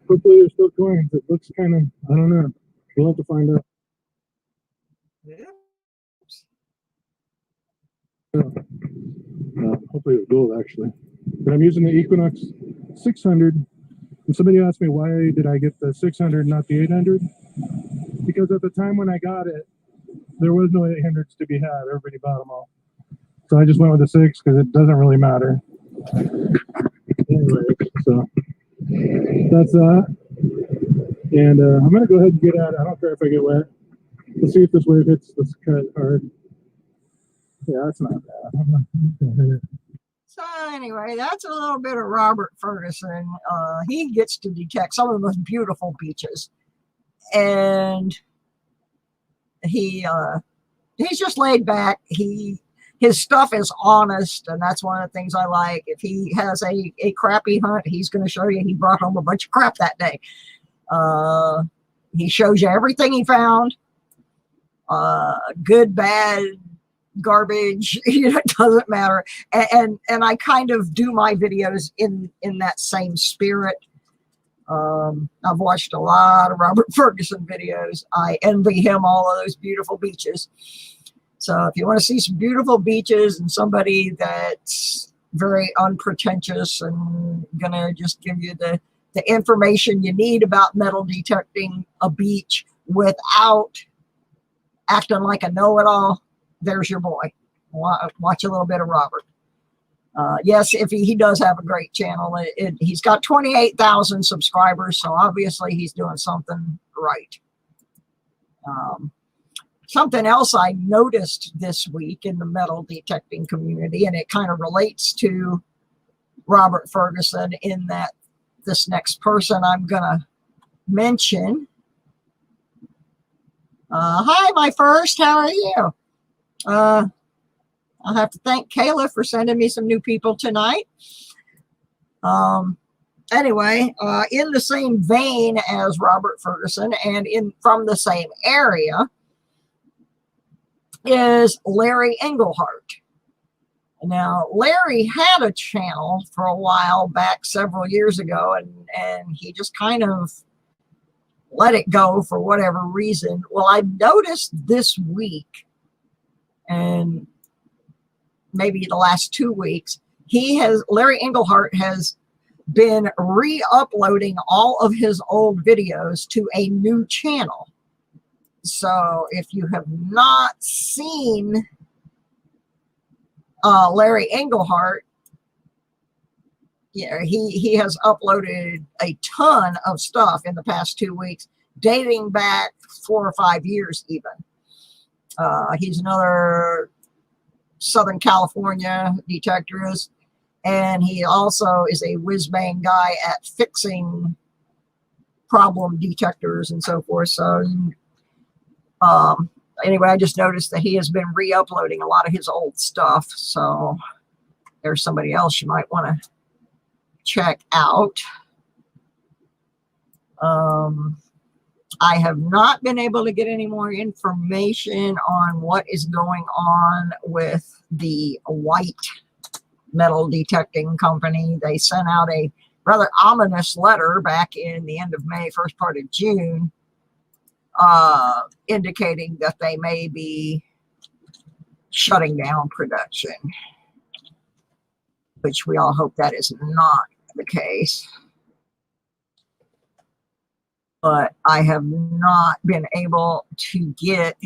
hopefully there's still coins. It looks kind of, I don't know. We'll have to find out. Hopefully it's gold actually. But I'm using the Equinox 600. And somebody asked me why did I get the 600, not the 800? Because at the time when I got it, there was no 800s to be had. Everybody bought them all. So I just went with the 6 because it doesn't really matter. Anyway, so that's that. And I'm going to go ahead and get at it. I don't care if I get wet. Let's see if this wave hits this cut hard. Yeah, that's not bad. I'm not going to hit it. So anyway, that's a little bit of Robert Ferguson. He gets to detect some of the most beautiful beaches, and he's just laid back. His stuff is honest, and that's one of the things I like. If he has a crappy hunt, he's going to show you he brought home a bunch of crap that day. He shows you everything he found, good, bad, garbage. It doesn't matter. And I kind of do my videos in that same spirit. I've watched a lot of Robert Ferguson videos. I envy him all of those beautiful beaches. So if you want to see some beautiful beaches and somebody that's very unpretentious and gonna just give you the information you need about metal detecting a beach without acting like a know-it-all, there's your boy. Watch a little bit of Robert. Yes, if he does have a great channel. He's got 28,000 subscribers, so obviously he's doing something right. Something else I noticed this week in the metal detecting community, and it kind of relates to Robert Ferguson in that this next person I'm going to mention. Hi, my first. How are you? I'll have to thank Kayla for sending me some new people tonight. Anyway, in the same vein as Robert Ferguson and from the same area is Larry Englehart. Now, Larry had a channel for a while back several years ago, and he just kind of let it go for whatever reason. Well, I noticed this week, and maybe the last 2 weeks, Larry Englehart has been re-uploading all of his old videos to a new channel. So if you have not seen Larry Englehart, yeah, he has uploaded a ton of stuff in the past 2 weeks, dating back 4 or 5 years even. He's another Southern California detectorist, and he also is a whiz-bang guy at fixing problem detectors and so forth. So anyway, I just noticed that he has been re-uploading a lot of his old stuff. So there's somebody else you might want to check out. I have not been able to get any more information on what is going on with the White metal detecting company. They sent out a rather ominous letter back in the end of May, first part of June, indicating that they may be shutting down production, which we all hope that is not the case. But I have not been able to get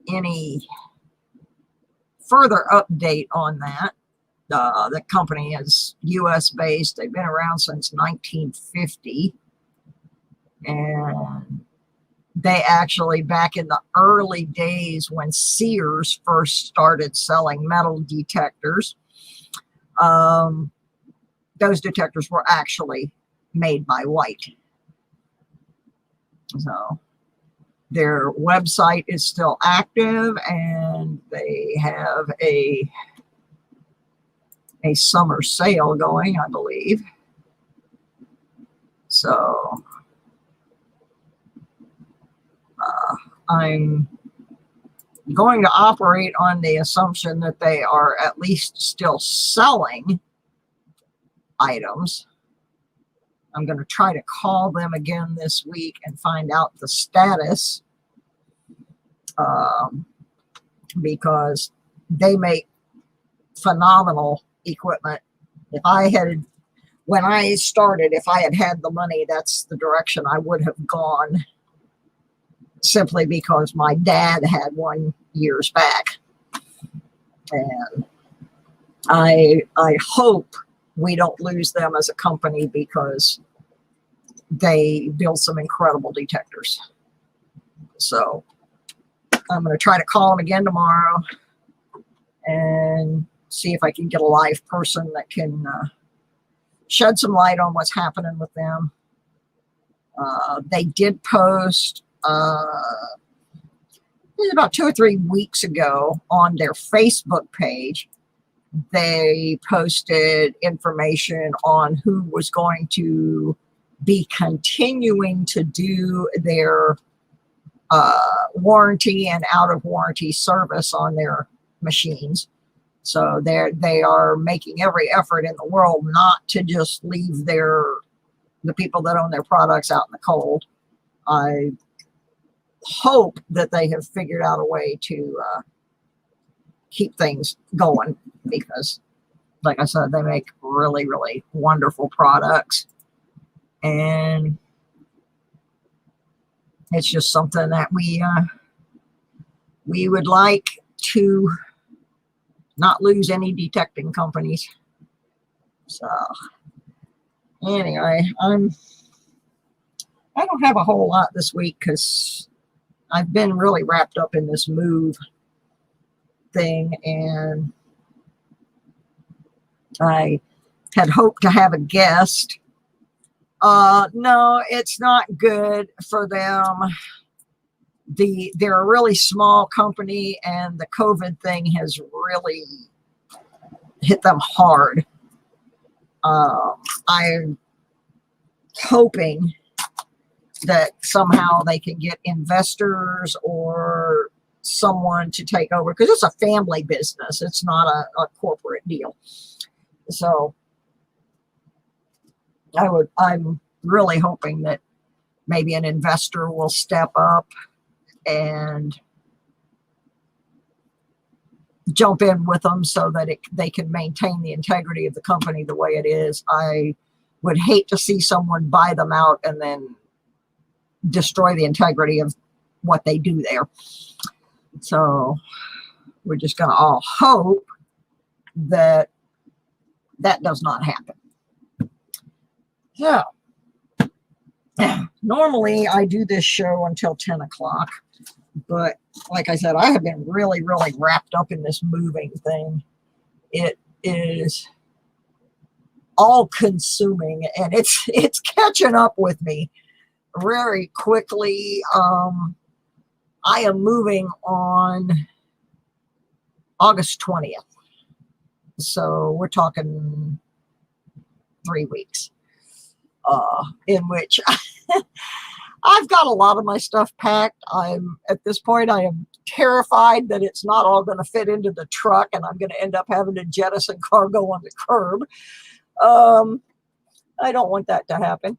any further update on that. The company is US based. They've been around since 1950. And they actually, back in the early days when Sears first started selling metal detectors, those detectors were actually made by White. So their website is still active, and they have a summer sale going, I believe. So I'm going to operate on the assumption that they are at least still selling items. I'm going to try to call them again this week and find out the status, because they make phenomenal equipment. When I started, if I had had the money, that's the direction I would have gone, simply because my dad had one years back. And I hope we don't lose them as a company, because they build some incredible detectors. So I'm going to try to call them again tomorrow and see if I can get a live person that can shed some light on what's happening with them. They did post about 2 or 3 weeks ago on their Facebook page. They posted information on who was going to be continuing to do their warranty and out of warranty service on their machines. So they are making every effort in the world not to just leave the people that own their products out in the cold. I hope that they have figured out a way to keep things going, because, like I said, they make really, really wonderful products. And it's just something that we would like to not lose any detecting companies. So anyway, I don't have a whole lot this week, because I've been really wrapped up in this move thing, and I had hoped to have a guest. No, it's not good for them. They're a really small company, and the COVID thing has really hit them hard. I'm hoping that somehow they can get investors or someone to take over, because it's a family business. It's not a corporate deal. So I'm really hoping that maybe an investor will step up and jump in with them, so that they can maintain the integrity of the company the way it is. I would hate to see someone buy them out and then destroy the integrity of what they do there. So we're just going to all hope that that does not happen. So normally I do this show until 10 o'clock, but like I said, I have been really, really wrapped up in this moving thing. It is all consuming, and it's catching up with me very quickly. I am moving on August 20th. So we're talking 3 weeks. in which I've got a lot of my stuff packed. At this point, I am terrified that it's not all going to fit into the truck and I'm going to end up having to jettison cargo on the curb. I don't want that to happen,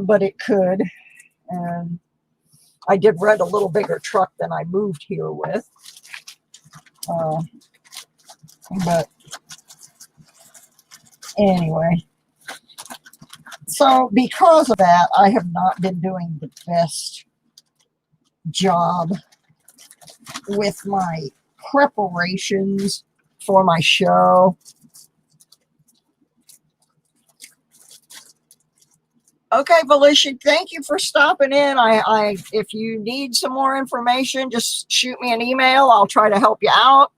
but it could. And I did rent a little bigger truck than I moved here with. But anyway, so because of that, I have not been doing the best job with my preparations for my show. Okay, Felicia, thank you for stopping in. If you need some more information, just shoot me an email. I'll try to help you out.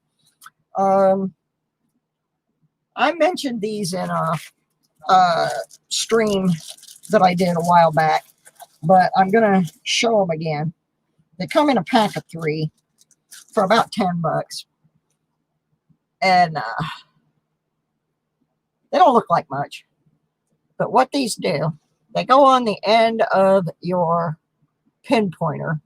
I mentioned these in a stream that I did a while back, but I'm going to show them again. They come in a pack of 3 for about $10. And they don't look like much. But what these do, they go on the end of your pinpointer,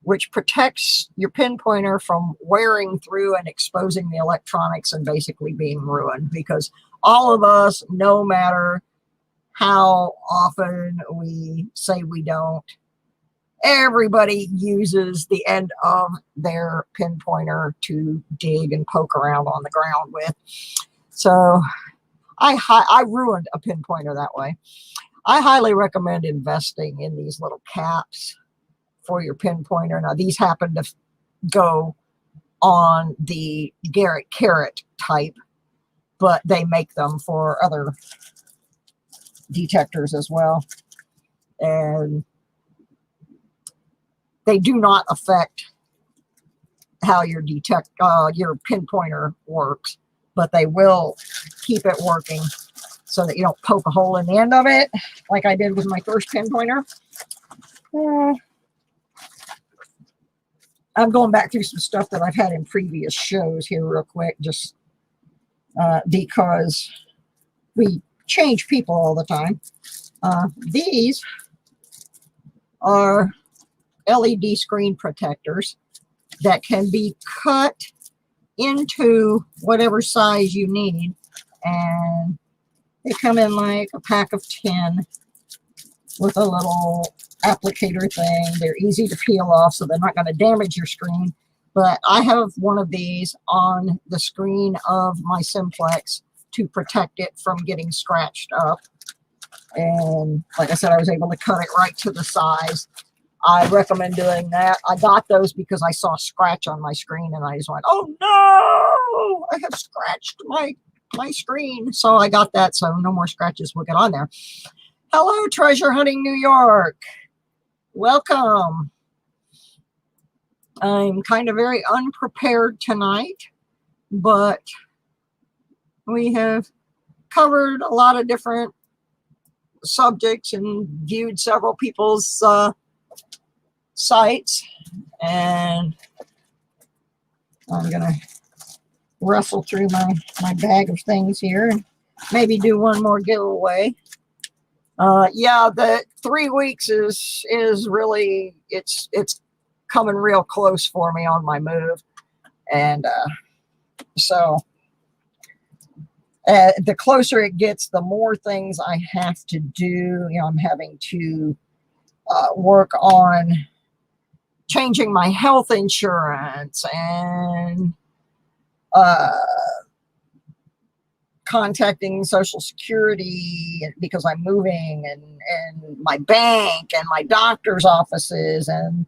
which protects your pinpointer from wearing through and exposing the electronics and basically being ruined. Because all of us, no matter how often we say we don't, everybody uses the end of their pinpointer to dig and poke around on the ground with. So I ruined a pinpointer that way. I highly recommend investing in these little caps for your pinpointer. Now, these happen to go on the Garrett Carrot type, but they make them for other detectors as well. And they do not affect how your pinpointer works, but they will keep it working so that you don't poke a hole in the end of it, like I did with my first pinpointer. I'm going back through some stuff that I've had in previous shows here real quick, just because we change people all the time. These are LED screen protectors that can be cut into whatever size you need, and they come in like a pack of 10 with a little applicator thing. They're easy to peel off, so they're not going to damage your screen. But I have one of these on the screen of my Simplex to protect it from getting scratched up. And like I said, I was able to cut it right to the size. I recommend doing that. I got those because I saw a scratch on my screen and I just went, oh no, I have scratched my screen. So I got that, so no more scratches will get on there. Hello, Treasure Hunting New York. Welcome. I'm kind of very unprepared tonight, but we have covered a lot of different subjects and viewed several people's sites, and I'm gonna rustle through my bag of things here and maybe do one more giveaway. Yeah, the 3 weeks is really, it's coming real close for me on my move, and so the closer it gets, the more things I have to do. You know, I'm having to work on changing my health insurance and contacting Social Security because I'm moving, and my bank and my doctor's offices and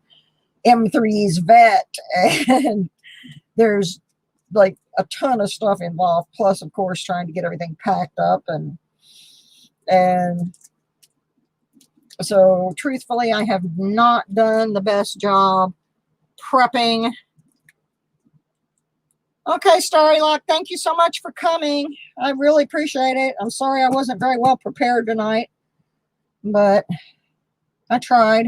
M3's vet, and there's like a ton of stuff involved, plus of course trying to get everything packed up, and so truthfully I have not done the best job prepping. Okay, Starry Lock, thank you so much for coming. I really appreciate it. I'm sorry I wasn't very well prepared tonight, but I tried.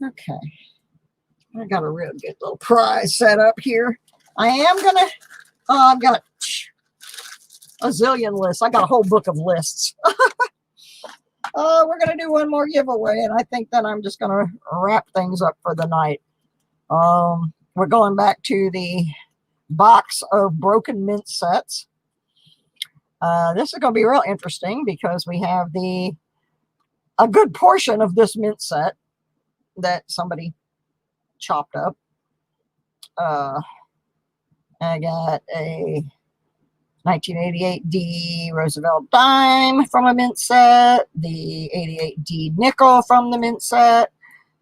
Okay, I got a real good little prize set up here. I am gonna, I've got a zillion lists. I got a whole book of lists. We're going to do one more giveaway, and I think then I'm just going to wrap things up for the night. We're going back to the box of broken mint sets. This is going to be real interesting because we have a good portion of this mint set that somebody chopped up. I got a 1988 D Roosevelt dime from a mint set, the 88 D nickel from the mint set,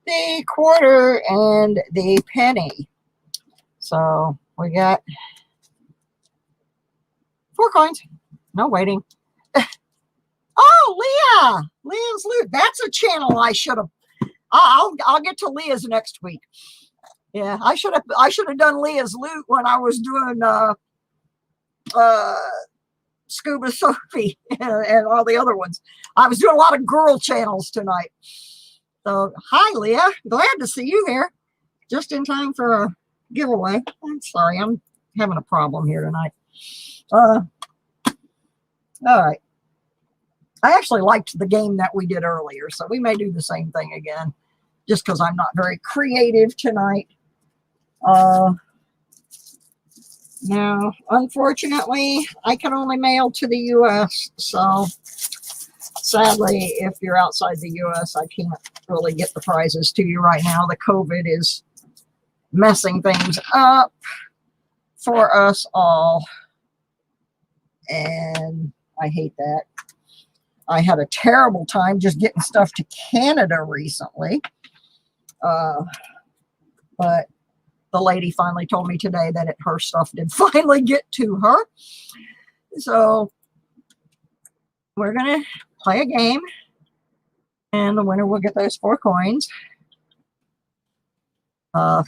the quarter, and the penny. So we got 4 coins. No waiting. Oh, Leah's Loot. That's a channel I should have. I'll get to Leah's next week. Yeah, I should have done Leah's Loot when I was doing Scuba Sophie and all the other ones. I was doing a lot of girl channels tonight. So hi Leah, glad to see you here. Just in time for a giveaway. I'm sorry, I'm having a problem here tonight. All right. I actually liked the game that we did earlier, so we may do the same thing again, just because I'm not very creative tonight. Now, unfortunately, I can only mail to the U.S., so sadly, if you're outside the U.S., I can't really get the prizes to you right now. The COVID is messing things up for us all, and I hate that. I had a terrible time just getting stuff to Canada recently, but the lady finally told me today that her stuff did finally get to her. So we're going to play a game, and the winner will get those 4 coins.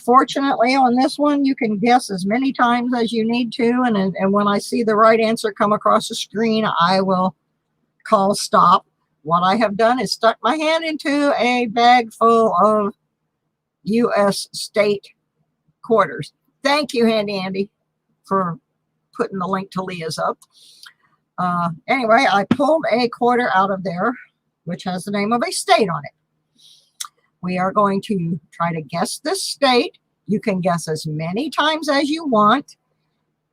Fortunately, on this one, you can guess as many times as you need to, and when I see the right answer come across the screen, I will call stop. What I have done is stuck my hand into a bag full of U.S. state quarters. Thank you, Handy Andy, for putting the link to Leah's up. Anyway, I pulled a quarter out of there, which has the name of a state on it. We are going to try to guess this state. You can guess as many times as you want.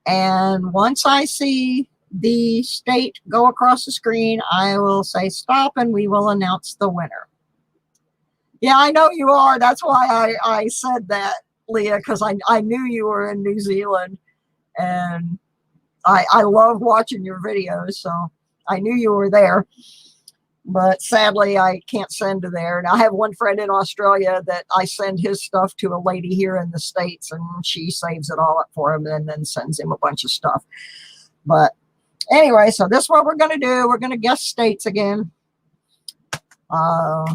And once I see the state go across the screen, I will say stop and we will announce the winner. Yeah, I know you are. That's why I said that, Leah, because I knew you were in New Zealand, and I love watching your videos, so I knew you were there. But sadly, I can't send to there. And I have one friend in Australia that I send his stuff to a lady here in the States, and she saves it all up for him and then sends him a bunch of stuff. But anyway, so this is what we're going to do. We're going to guess states again. All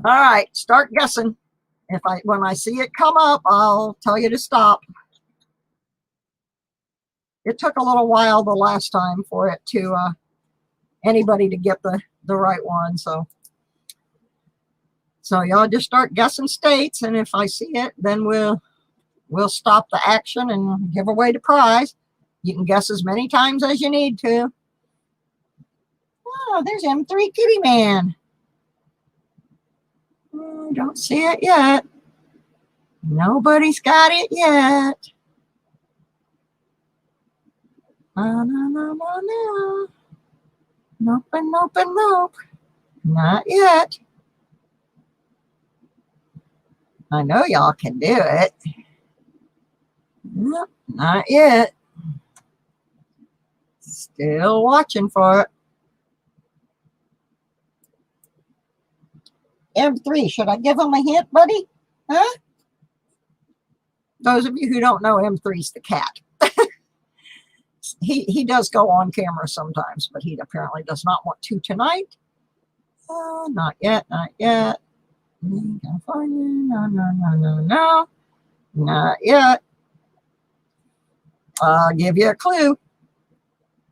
right, start guessing. When I see it come up, I'll tell you to stop. It took a little while the last time for it to anybody to get the right one. So y'all just start guessing states, and if I see it, then we'll stop the action and give away the prize. You can guess as many times as you need to. Oh, there's M3 Kitty Man. Don't see it yet. Nobody's got it yet. No. Nope. Not yet. I know y'all can do it. Nope, not yet. Still watching for it. M3, should I give him a hint, buddy? Huh? Those of you who don't know, M3's the cat. He does go on camera sometimes, but he apparently does not want to tonight. Not yet. No. Not yet. I'll give you a clue.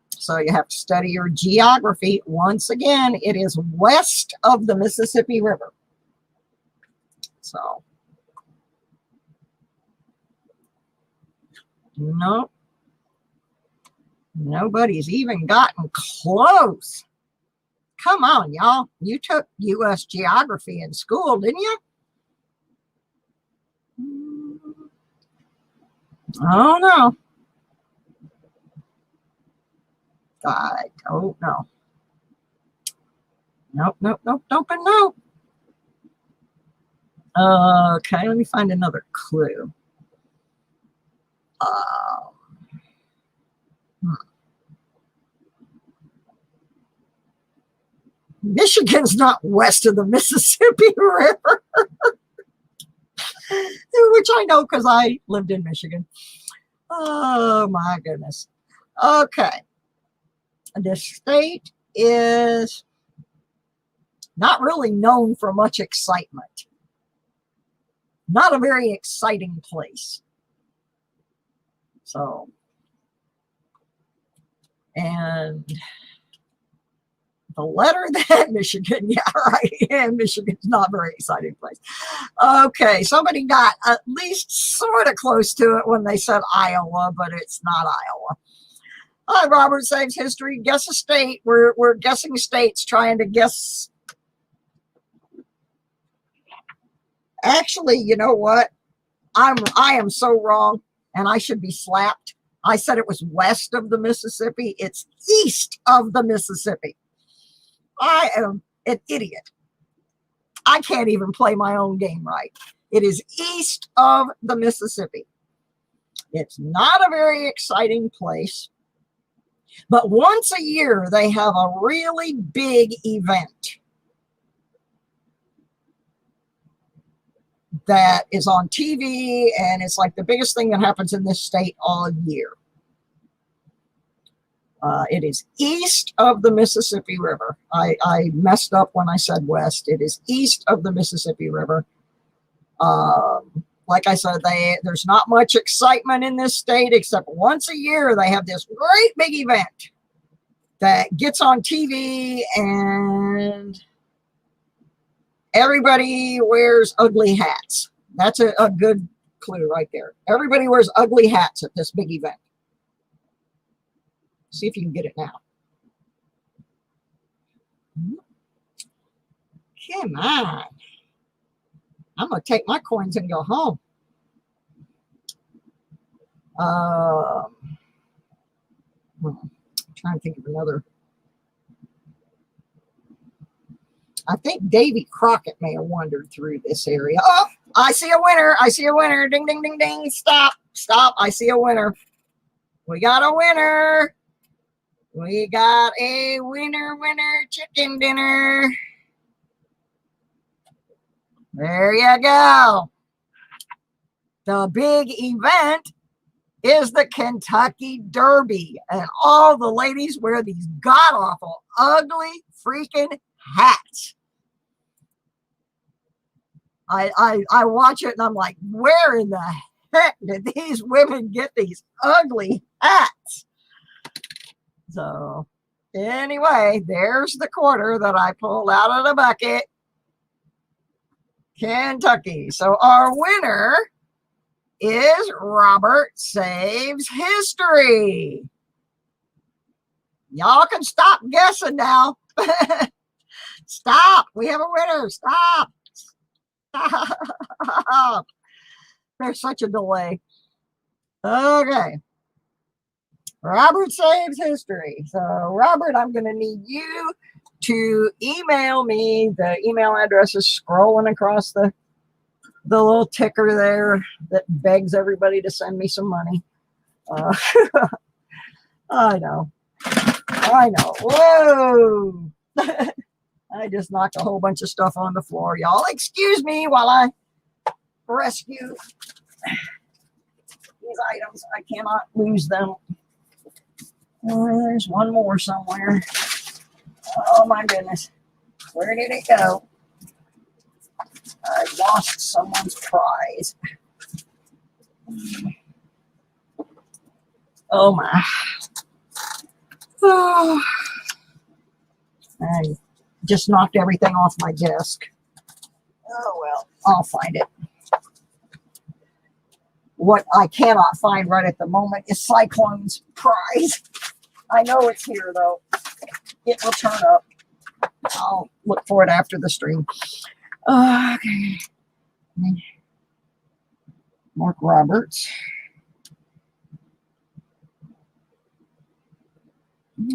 So you have to study your geography. Once again, it is west of the Mississippi River. So, nope. Nobody's even gotten close. Come on, y'all. You took U.S. geography in school, didn't you? Oh, no. I don't know. Nope, nope, nope, nope, and nope. Okay, let me find another clue. Michigan's not west of the Mississippi River, which I know because I lived in Michigan. Oh my goodness. Okay. The state is not really known for much excitement. Not a very exciting place. So, and the letter that Michigan, yeah, right. Yeah, Michigan's not a very exciting place. Okay, somebody got at least sort of close to it when they said Iowa, but it's not Iowa. Hi, Robert Saves History. Guess a state. We're guessing states, trying to guess. Actually, you know what? I am so wrong, and I should be slapped. I said it was west of the Mississippi. It's east of the Mississippi. I am an idiot. I can't even play my own game right. It is east of the Mississippi. It's not a very exciting place, but once a year they have a really big event that is on TV, and it's like the biggest thing that happens in this state all year. It is east of the Mississippi River. I messed up when I said west. It is east of the Mississippi River. Like I said, there's not much excitement in this state, except once a year they have this great big event that gets on TV, and everybody wears ugly hats. That's a good clue right there. Everybody wears ugly hats at this big event. See if you can get it now. Come on. I'm going to take my coins and go home. Trying to think of another. I think Davy Crockett may have wandered through this area. Oh, I see a winner. I see a winner. Ding, ding, ding, ding. Stop. Stop. I see a winner. We got a winner. We got a winner chicken dinner. There you go. The big event is the Kentucky Derby, and all the ladies wear these god-awful, ugly, freaking hats. I watch it and I'm like, where in the heck did these women get these ugly hats? So anyway, there's the quarter that I pulled out of the bucket. Kentucky. So our winner is Robert Saves History. Y'all can stop guessing now. Stop. We have a winner. Stop. Stop. There's such a delay. Okay. Robert Saves History. So, Robert, I'm going to need you to email me. The email address is scrolling across the little ticker there that begs everybody to send me some money. I know. Whoa. I just knocked a whole bunch of stuff on the floor. Y'all excuse me while I rescue these items. I cannot lose them. There's one more somewhere. Oh my goodness. Where did it go? I lost someone's prize. Oh my. Oh. I just knocked everything off my desk. Oh well, I'll find it. What I cannot find right at the moment is Cyclone's prize. I know it's here though. It will turn up. I'll look for it after the stream. Okay. Mark Roberts.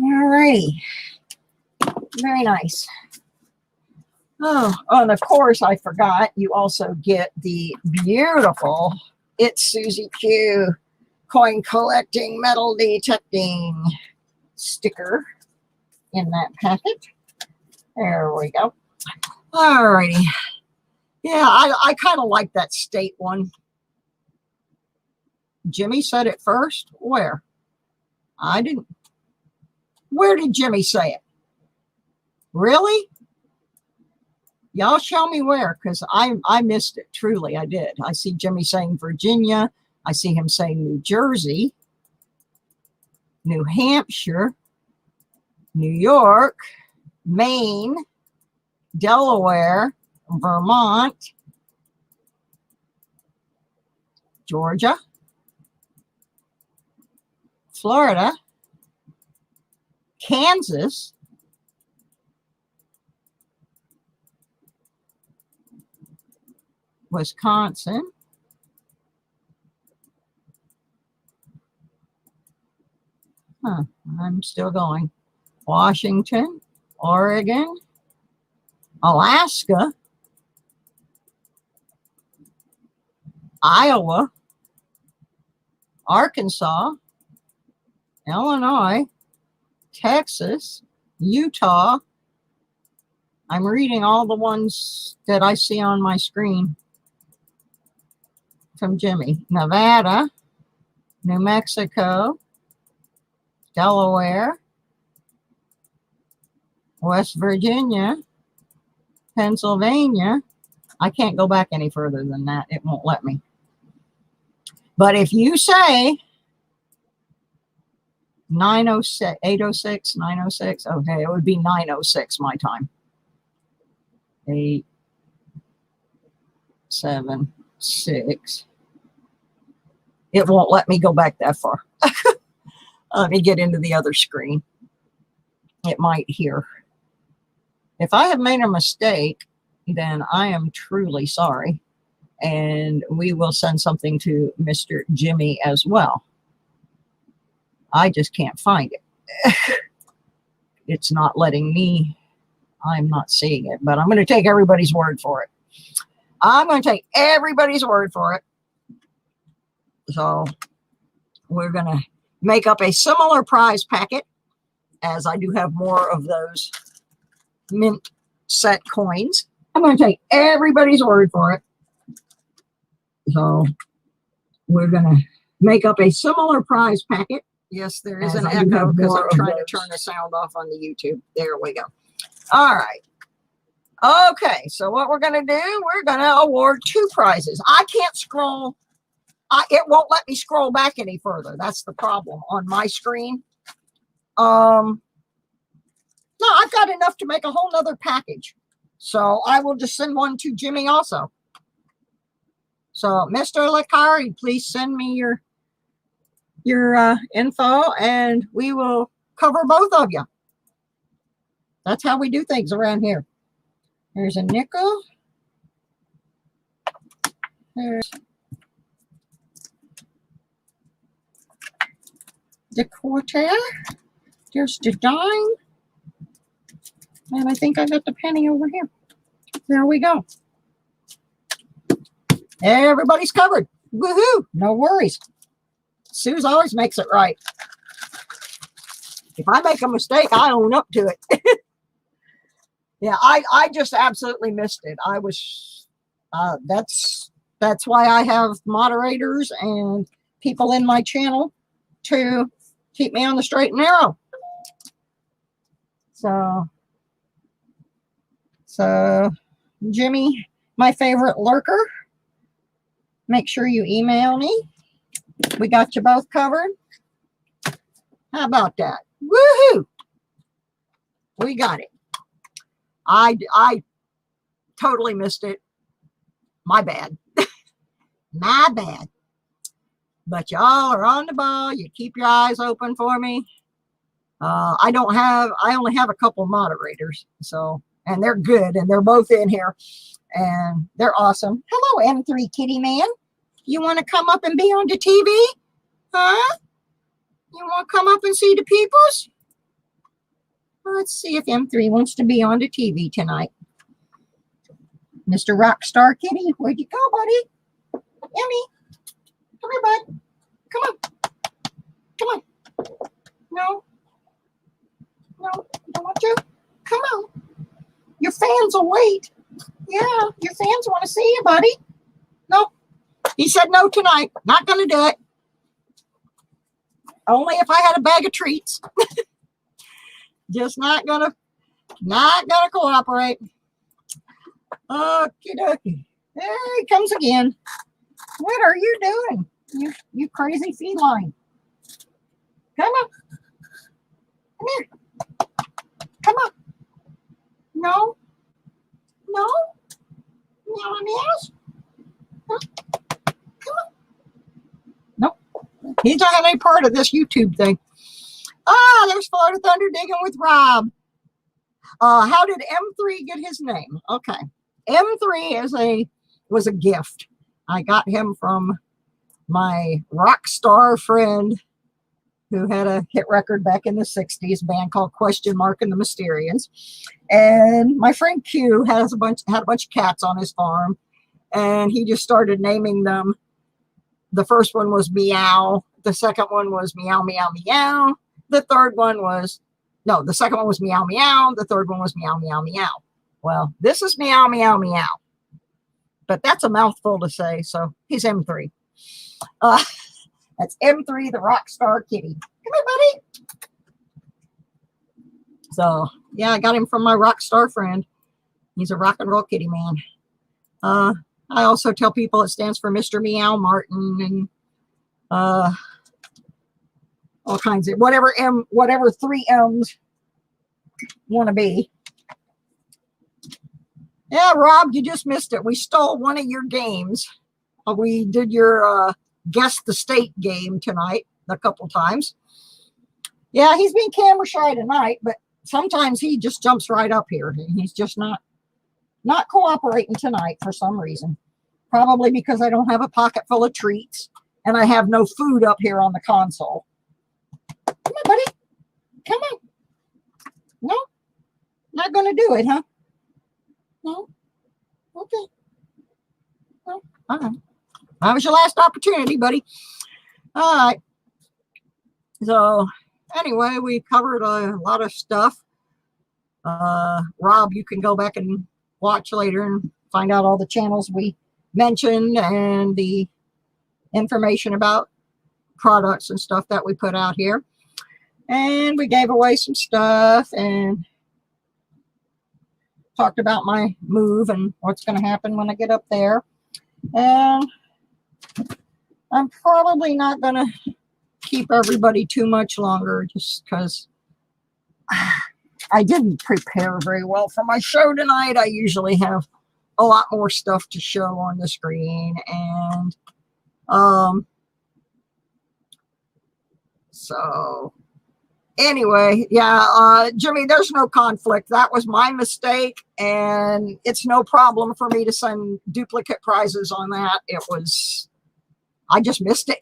All righty. Very nice. Oh, and of course, I forgot, you also get the beautiful It's Susie Q coin collecting, metal detecting sticker in that packet. There we go. All righty. Yeah, I kind of like that state one. Jimmy said it first. Where? I didn't. Where did Jimmy say it? Really? Y'all show me where, because I missed it. Truly, I did. I see Jimmy saying Virginia. I see him saying New Jersey, New Hampshire, New York, Maine, Delaware, Vermont, Georgia, Florida, Kansas, Wisconsin, I'm still going. Washington, Oregon, Alaska, Iowa, Arkansas, Illinois, Texas, Utah. I'm reading all the ones that I see on my screen from Jimmy. Nevada, New Mexico, Delaware, West Virginia, Pennsylvania. I can't go back any further than that. It won't let me. But if you say 906, 806, 906, okay, it would be 906 my time. 8, 7, 6. It won't let me go back that far. Let me get into the other screen. It might here. If I have made a mistake, then I am truly sorry. And we will send something to Mr. Jimmy as well. I just can't find it. It's not letting me. I'm not seeing it, but I'm going to take everybody's word for it. I'm going to take everybody's word for it. So we're going to make up a similar prize packet, as I do have more of those mint set coins. I'm going to take everybody's word for it. So we're going to make up a similar prize packet. Yes, there is an echo because I'm trying to turn the sound off on the YouTube. There we go. All right. Okay, so what we're going to do, we're going to award 2 prizes. I can't scroll. It won't let me scroll back any further. That's the problem on my screen. No, I've got enough to make a whole nother package. So I will just send one to Jimmy also. So Mr. Licari, please send me your info and we will cover both of you. That's how we do things around here. There's a nickel. There's the quarter. There's the dime. And I think I got the penny over here. There we go. Everybody's covered. Woohoo! No worries. Suze always makes it right. If I make a mistake, I own up to it. Yeah, I just absolutely missed it. I was, that's why I have moderators and people in my channel to keep me on the straight and narrow. So Jimmy, my favorite lurker, make sure you email me. We got you both covered. How about that? Woohoo! We got it. I totally missed it. My bad. My bad. But y'all are on the ball. You keep your eyes open for me. I only have a couple moderators, so, and they're good, and they're both in here, and they're awesome. Hello, M3 Kitty Man. You want to come up and be on the TV? Huh? You want to come up and see the peoples? Let's see if M3 wants to be on the TV tonight. Mr. Rockstar Kitty, where'd you go, buddy? Emmy, come here, bud. Come on. Come on. No. No, you don't want to? Come on. Your fans will wait. Yeah, your fans want to see you, buddy. Nope. He said no tonight. Not going to do it. Only if I had a bag of treats. Just not gonna cooperate. Okie dokie. There he comes again. What are you doing? You crazy feline. Come on. Come here. Come on. No. No. No, yes. Huh? Come on. Nope. He's not having any part of this YouTube thing. Ah, there's Florida Thunder digging with Rob. How did M3 get his name? Okay. M3 was a gift. I got him from my rock star friend who had a hit record back in the 60s, a band called Question Mark and the Mysterians. And my friend Q had a bunch of cats on his farm, and he just started naming them. The first one was Meow. The second one was Meow, Meow, Meow. The second one was Meow, Meow. The third one was Meow, Meow, Meow. Well, this is Meow, Meow, Meow. But that's a mouthful to say, so he's M3. That's M3, the rock star kitty. Come here, buddy. So, yeah, I got him from my rock star friend. He's a rock and roll kitty man. I also tell people it stands for Mr. Meow Martin and all kinds of whatever 3 M's want to be. Yeah, Rob, you just missed it. We stole one of your games. We did your guess the state game tonight a couple times. Yeah, he's being camera shy tonight, but sometimes he just jumps right up here. He's just not cooperating tonight for some reason. Probably because I don't have a pocket full of treats and I have no food up here on the console. Come on, buddy. Come on. No? Not going to do it, huh? No? Okay. No? All right. That was your last opportunity, buddy. All right. So, anyway, we covered a lot of stuff. Rob, you can go back and watch later and find out all the channels we mentioned and the information about products and stuff that we put out here. And we gave away some stuff and talked about my move and what's going to happen when I get up there. And I'm probably not going to keep everybody too much longer just because I didn't prepare very well for my show tonight. I usually have a lot more stuff to show on the screen, and so anyway, yeah, Jimmy, there's no conflict. That was my mistake, and it's no problem for me to send duplicate prizes on that. I just missed it.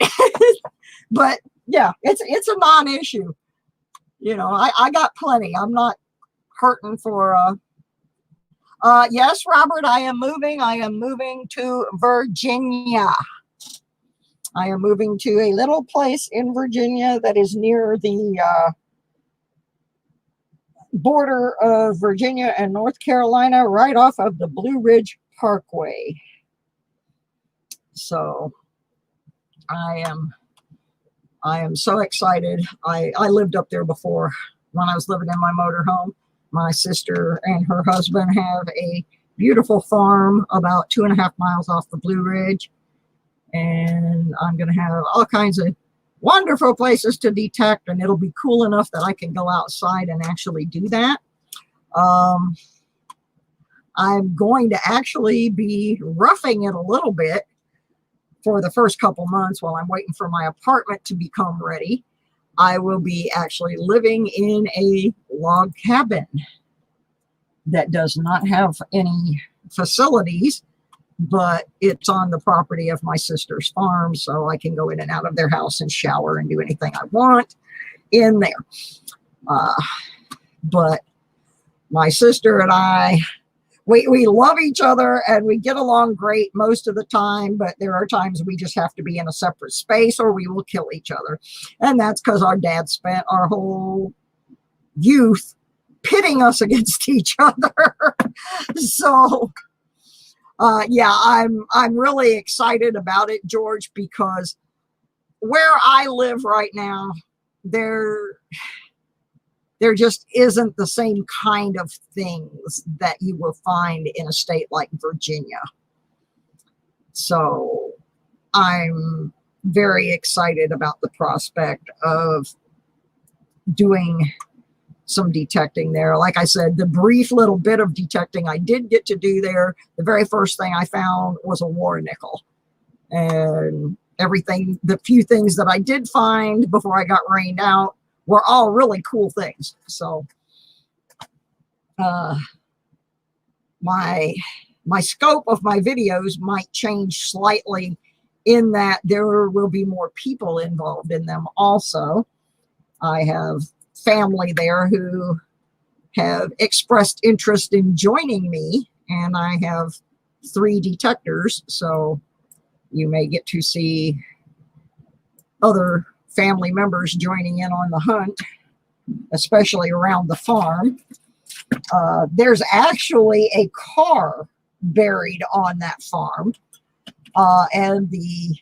But yeah, it's a non-issue. You know, I got plenty. I'm not hurting for yes, Robert, I am moving to Virginia. I am moving to a little place in Virginia that is near the border of Virginia and North Carolina, right off of the Blue Ridge Parkway. So I am so excited. I lived up there before when I was living in my motorhome. My sister and her husband have a beautiful farm about 2.5 miles off the Blue Ridge. And I'm going to have all kinds of wonderful places to detect, and it'll be cool enough that I can go outside and actually do that. I'm going to actually be roughing it a little bit for the first couple months while I'm waiting for my apartment to become ready. I will be actually living in a log cabin that does not have any facilities, but it's on the property of my sister's farm, so I can go in and out of their house and shower and do anything I want in there. But my sister and I, we love each other and we get along great most of the time, but there are times we just have to be in a separate space or we will kill each other. And that's because our dad spent our whole youth pitting us against each other. So yeah, I'm really excited about it, George, because where I live right now, there just isn't the same kind of things that you will find in a state like Virginia. So I'm very excited about the prospect of doing some detecting there. Like I said, the brief little bit of detecting I did get to do there, the very first thing I found was a war nickel. And everything, the few things that I did find before I got rained out were all really cool things. So my scope of my videos might change slightly in that there will be more people involved in them also. I have family there who have expressed interest in joining me, and I have 3 detectors, so you may get to see other family members joining in on the hunt, especially around the farm. There's actually a car buried on that farm, and the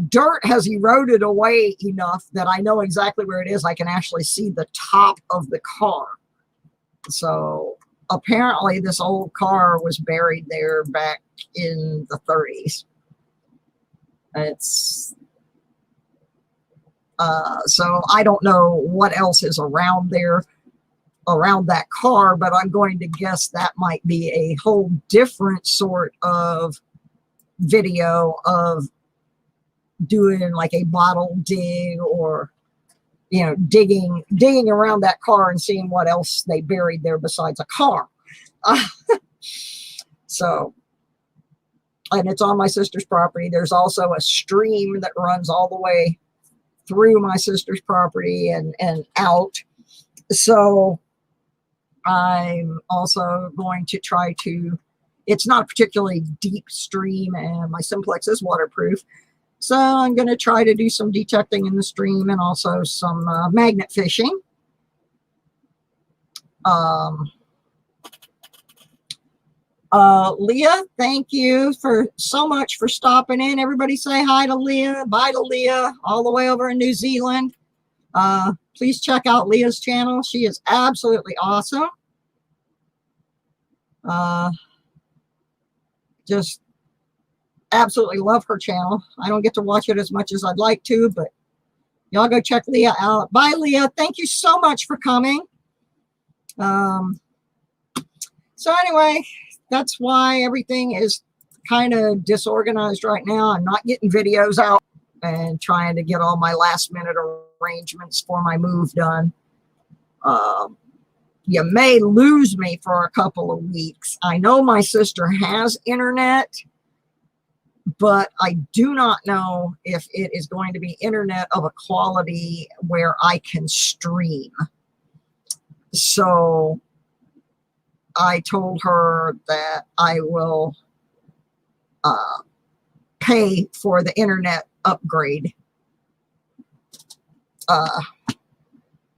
dirt has eroded away enough that I know exactly where it is. I can actually see the top of the car. So apparently this old car was buried there back in the 30s. It's so I don't know what else is around there, around that car, but I'm going to guess that might be a whole different sort of video of doing like a bottle dig, or you know, digging around that car and seeing what else they buried there besides a car. So, and it's on my sister's property. There's also a stream that runs all the way through my sister's property and out. So I'm also going to try to, it's not a particularly deep stream and my Simplex is waterproof. So I'm going to try to do some detecting in the stream and also some magnet fishing. Leah, thank you for so much for stopping in. Everybody say hi to Leah. Bye to Leah, all the way over in New Zealand. Please check out Leah's channel. She is absolutely awesome. Just absolutely love her channel. I don't get to watch it as much as I'd like to, but y'all go check Leah out. Bye, Leah. Thank you so much for coming. So anyway, that's why everything is kind of disorganized right now. I'm not getting videos out and trying to get all my last minute arrangements for my move done. You may lose me for a couple of weeks. I know my sister has internet, but I do not know if it is going to be internet of a quality where I can stream. So I told her that I will pay for the internet upgrade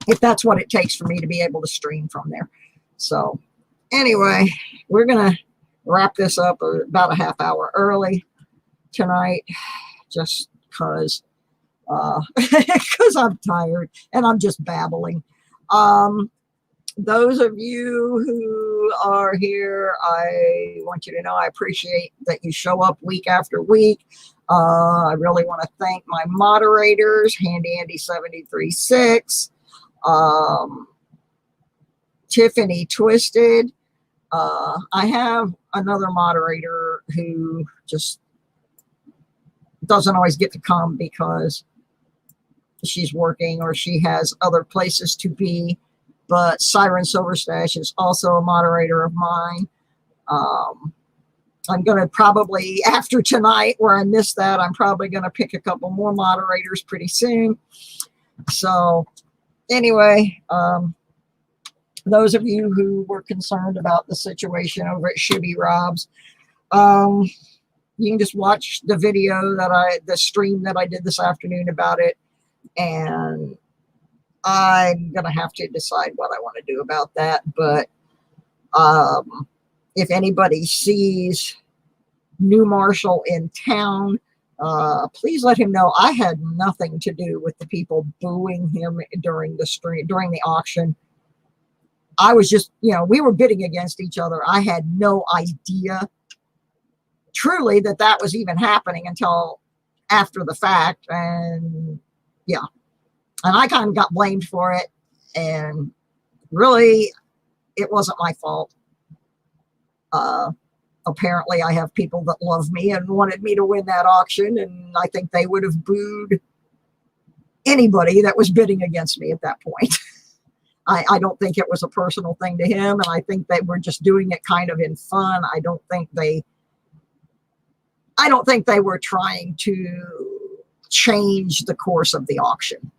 if that's what it takes for me to be able to stream from there. So anyway, we're going to wrap this up about a half hour early tonight, just because I'm tired and I'm just babbling. Those of you who are here, I want you to know I appreciate that you show up week after week. I really want to thank my moderators, Handy Andy 736, Tiffany Twisted. I have another moderator who just doesn't always get to come because she's working or she has other places to be. But Siren Silverstash is also a moderator of mine. I'm going to probably, after tonight where I missed that, I'm probably going to pick a couple more moderators pretty soon. So anyway, those of you who were concerned about the situation over at Shibby Rob's, you can just watch the video the stream that I did this afternoon about it. And I'm going to have to decide what I want to do about that. But if anybody sees New Marshall in town, please let him know I had nothing to do with the people booing him during the auction. I was just, we were bidding against each other. I had no idea truly that was even happening until after the fact. And yeah, and I kind of got blamed for it. And really, it wasn't my fault. Apparently, I have people that love me and wanted me to win that auction. And I think they would have booed anybody that was bidding against me at that point. I don't think it was a personal thing to him. And I think they were just doing it kind of in fun. I don't think they were trying to change the course of the auction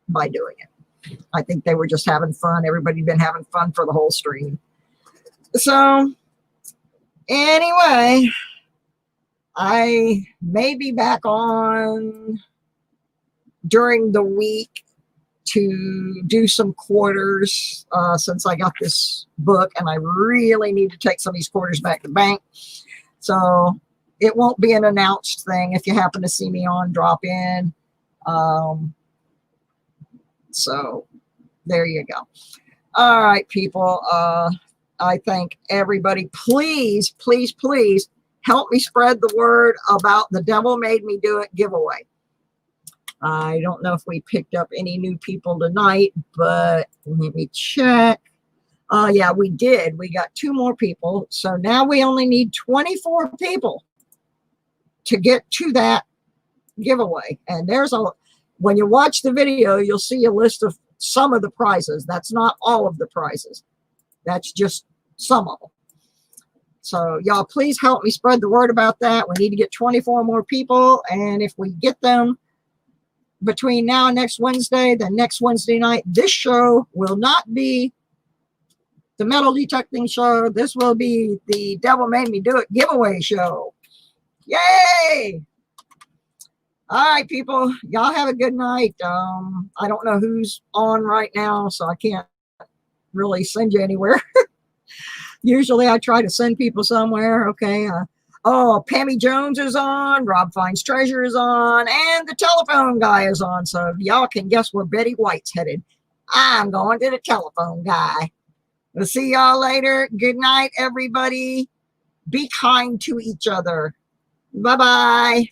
by doing it. I think they were just having fun. Everybody'd been having fun for the whole stream. So anyway, I may be back on during the week to do some quarters since I got this book and I really need to take some of these quarters back to bank. So it won't be an announced thing. If you happen to see me on, drop in. So there you go. All right, people. I thank everybody. Please, please, please help me spread the word about the Devil Made Me Do It giveaway. I don't know if we picked up any new people tonight, but let me check. Yeah, we did. We got 2 more people. So now we only need 24 people to get to that giveaway. And when you watch the video, you'll see a list of some of the prizes. That's not all of the prizes. That's just some of them. So y'all, please help me spread the word about that. We need to get 24 more people. And if we get them between now and next Wednesday, then next Wednesday night, this show will not be the metal detecting show. This will be the Devil Made Me Do It giveaway show. Yay! All right, people. Y'all have a good night. I don't know who's on right now, so I can't really send you anywhere. Usually I try to send people somewhere. Okay. Pammy Jones is on. Rob Finds Treasure is on. And the telephone guy is on. So y'all can guess where Betty White's headed. I'm going to the telephone guy. We'll see y'all later. Good night, everybody. Be kind to each other. Bye-bye.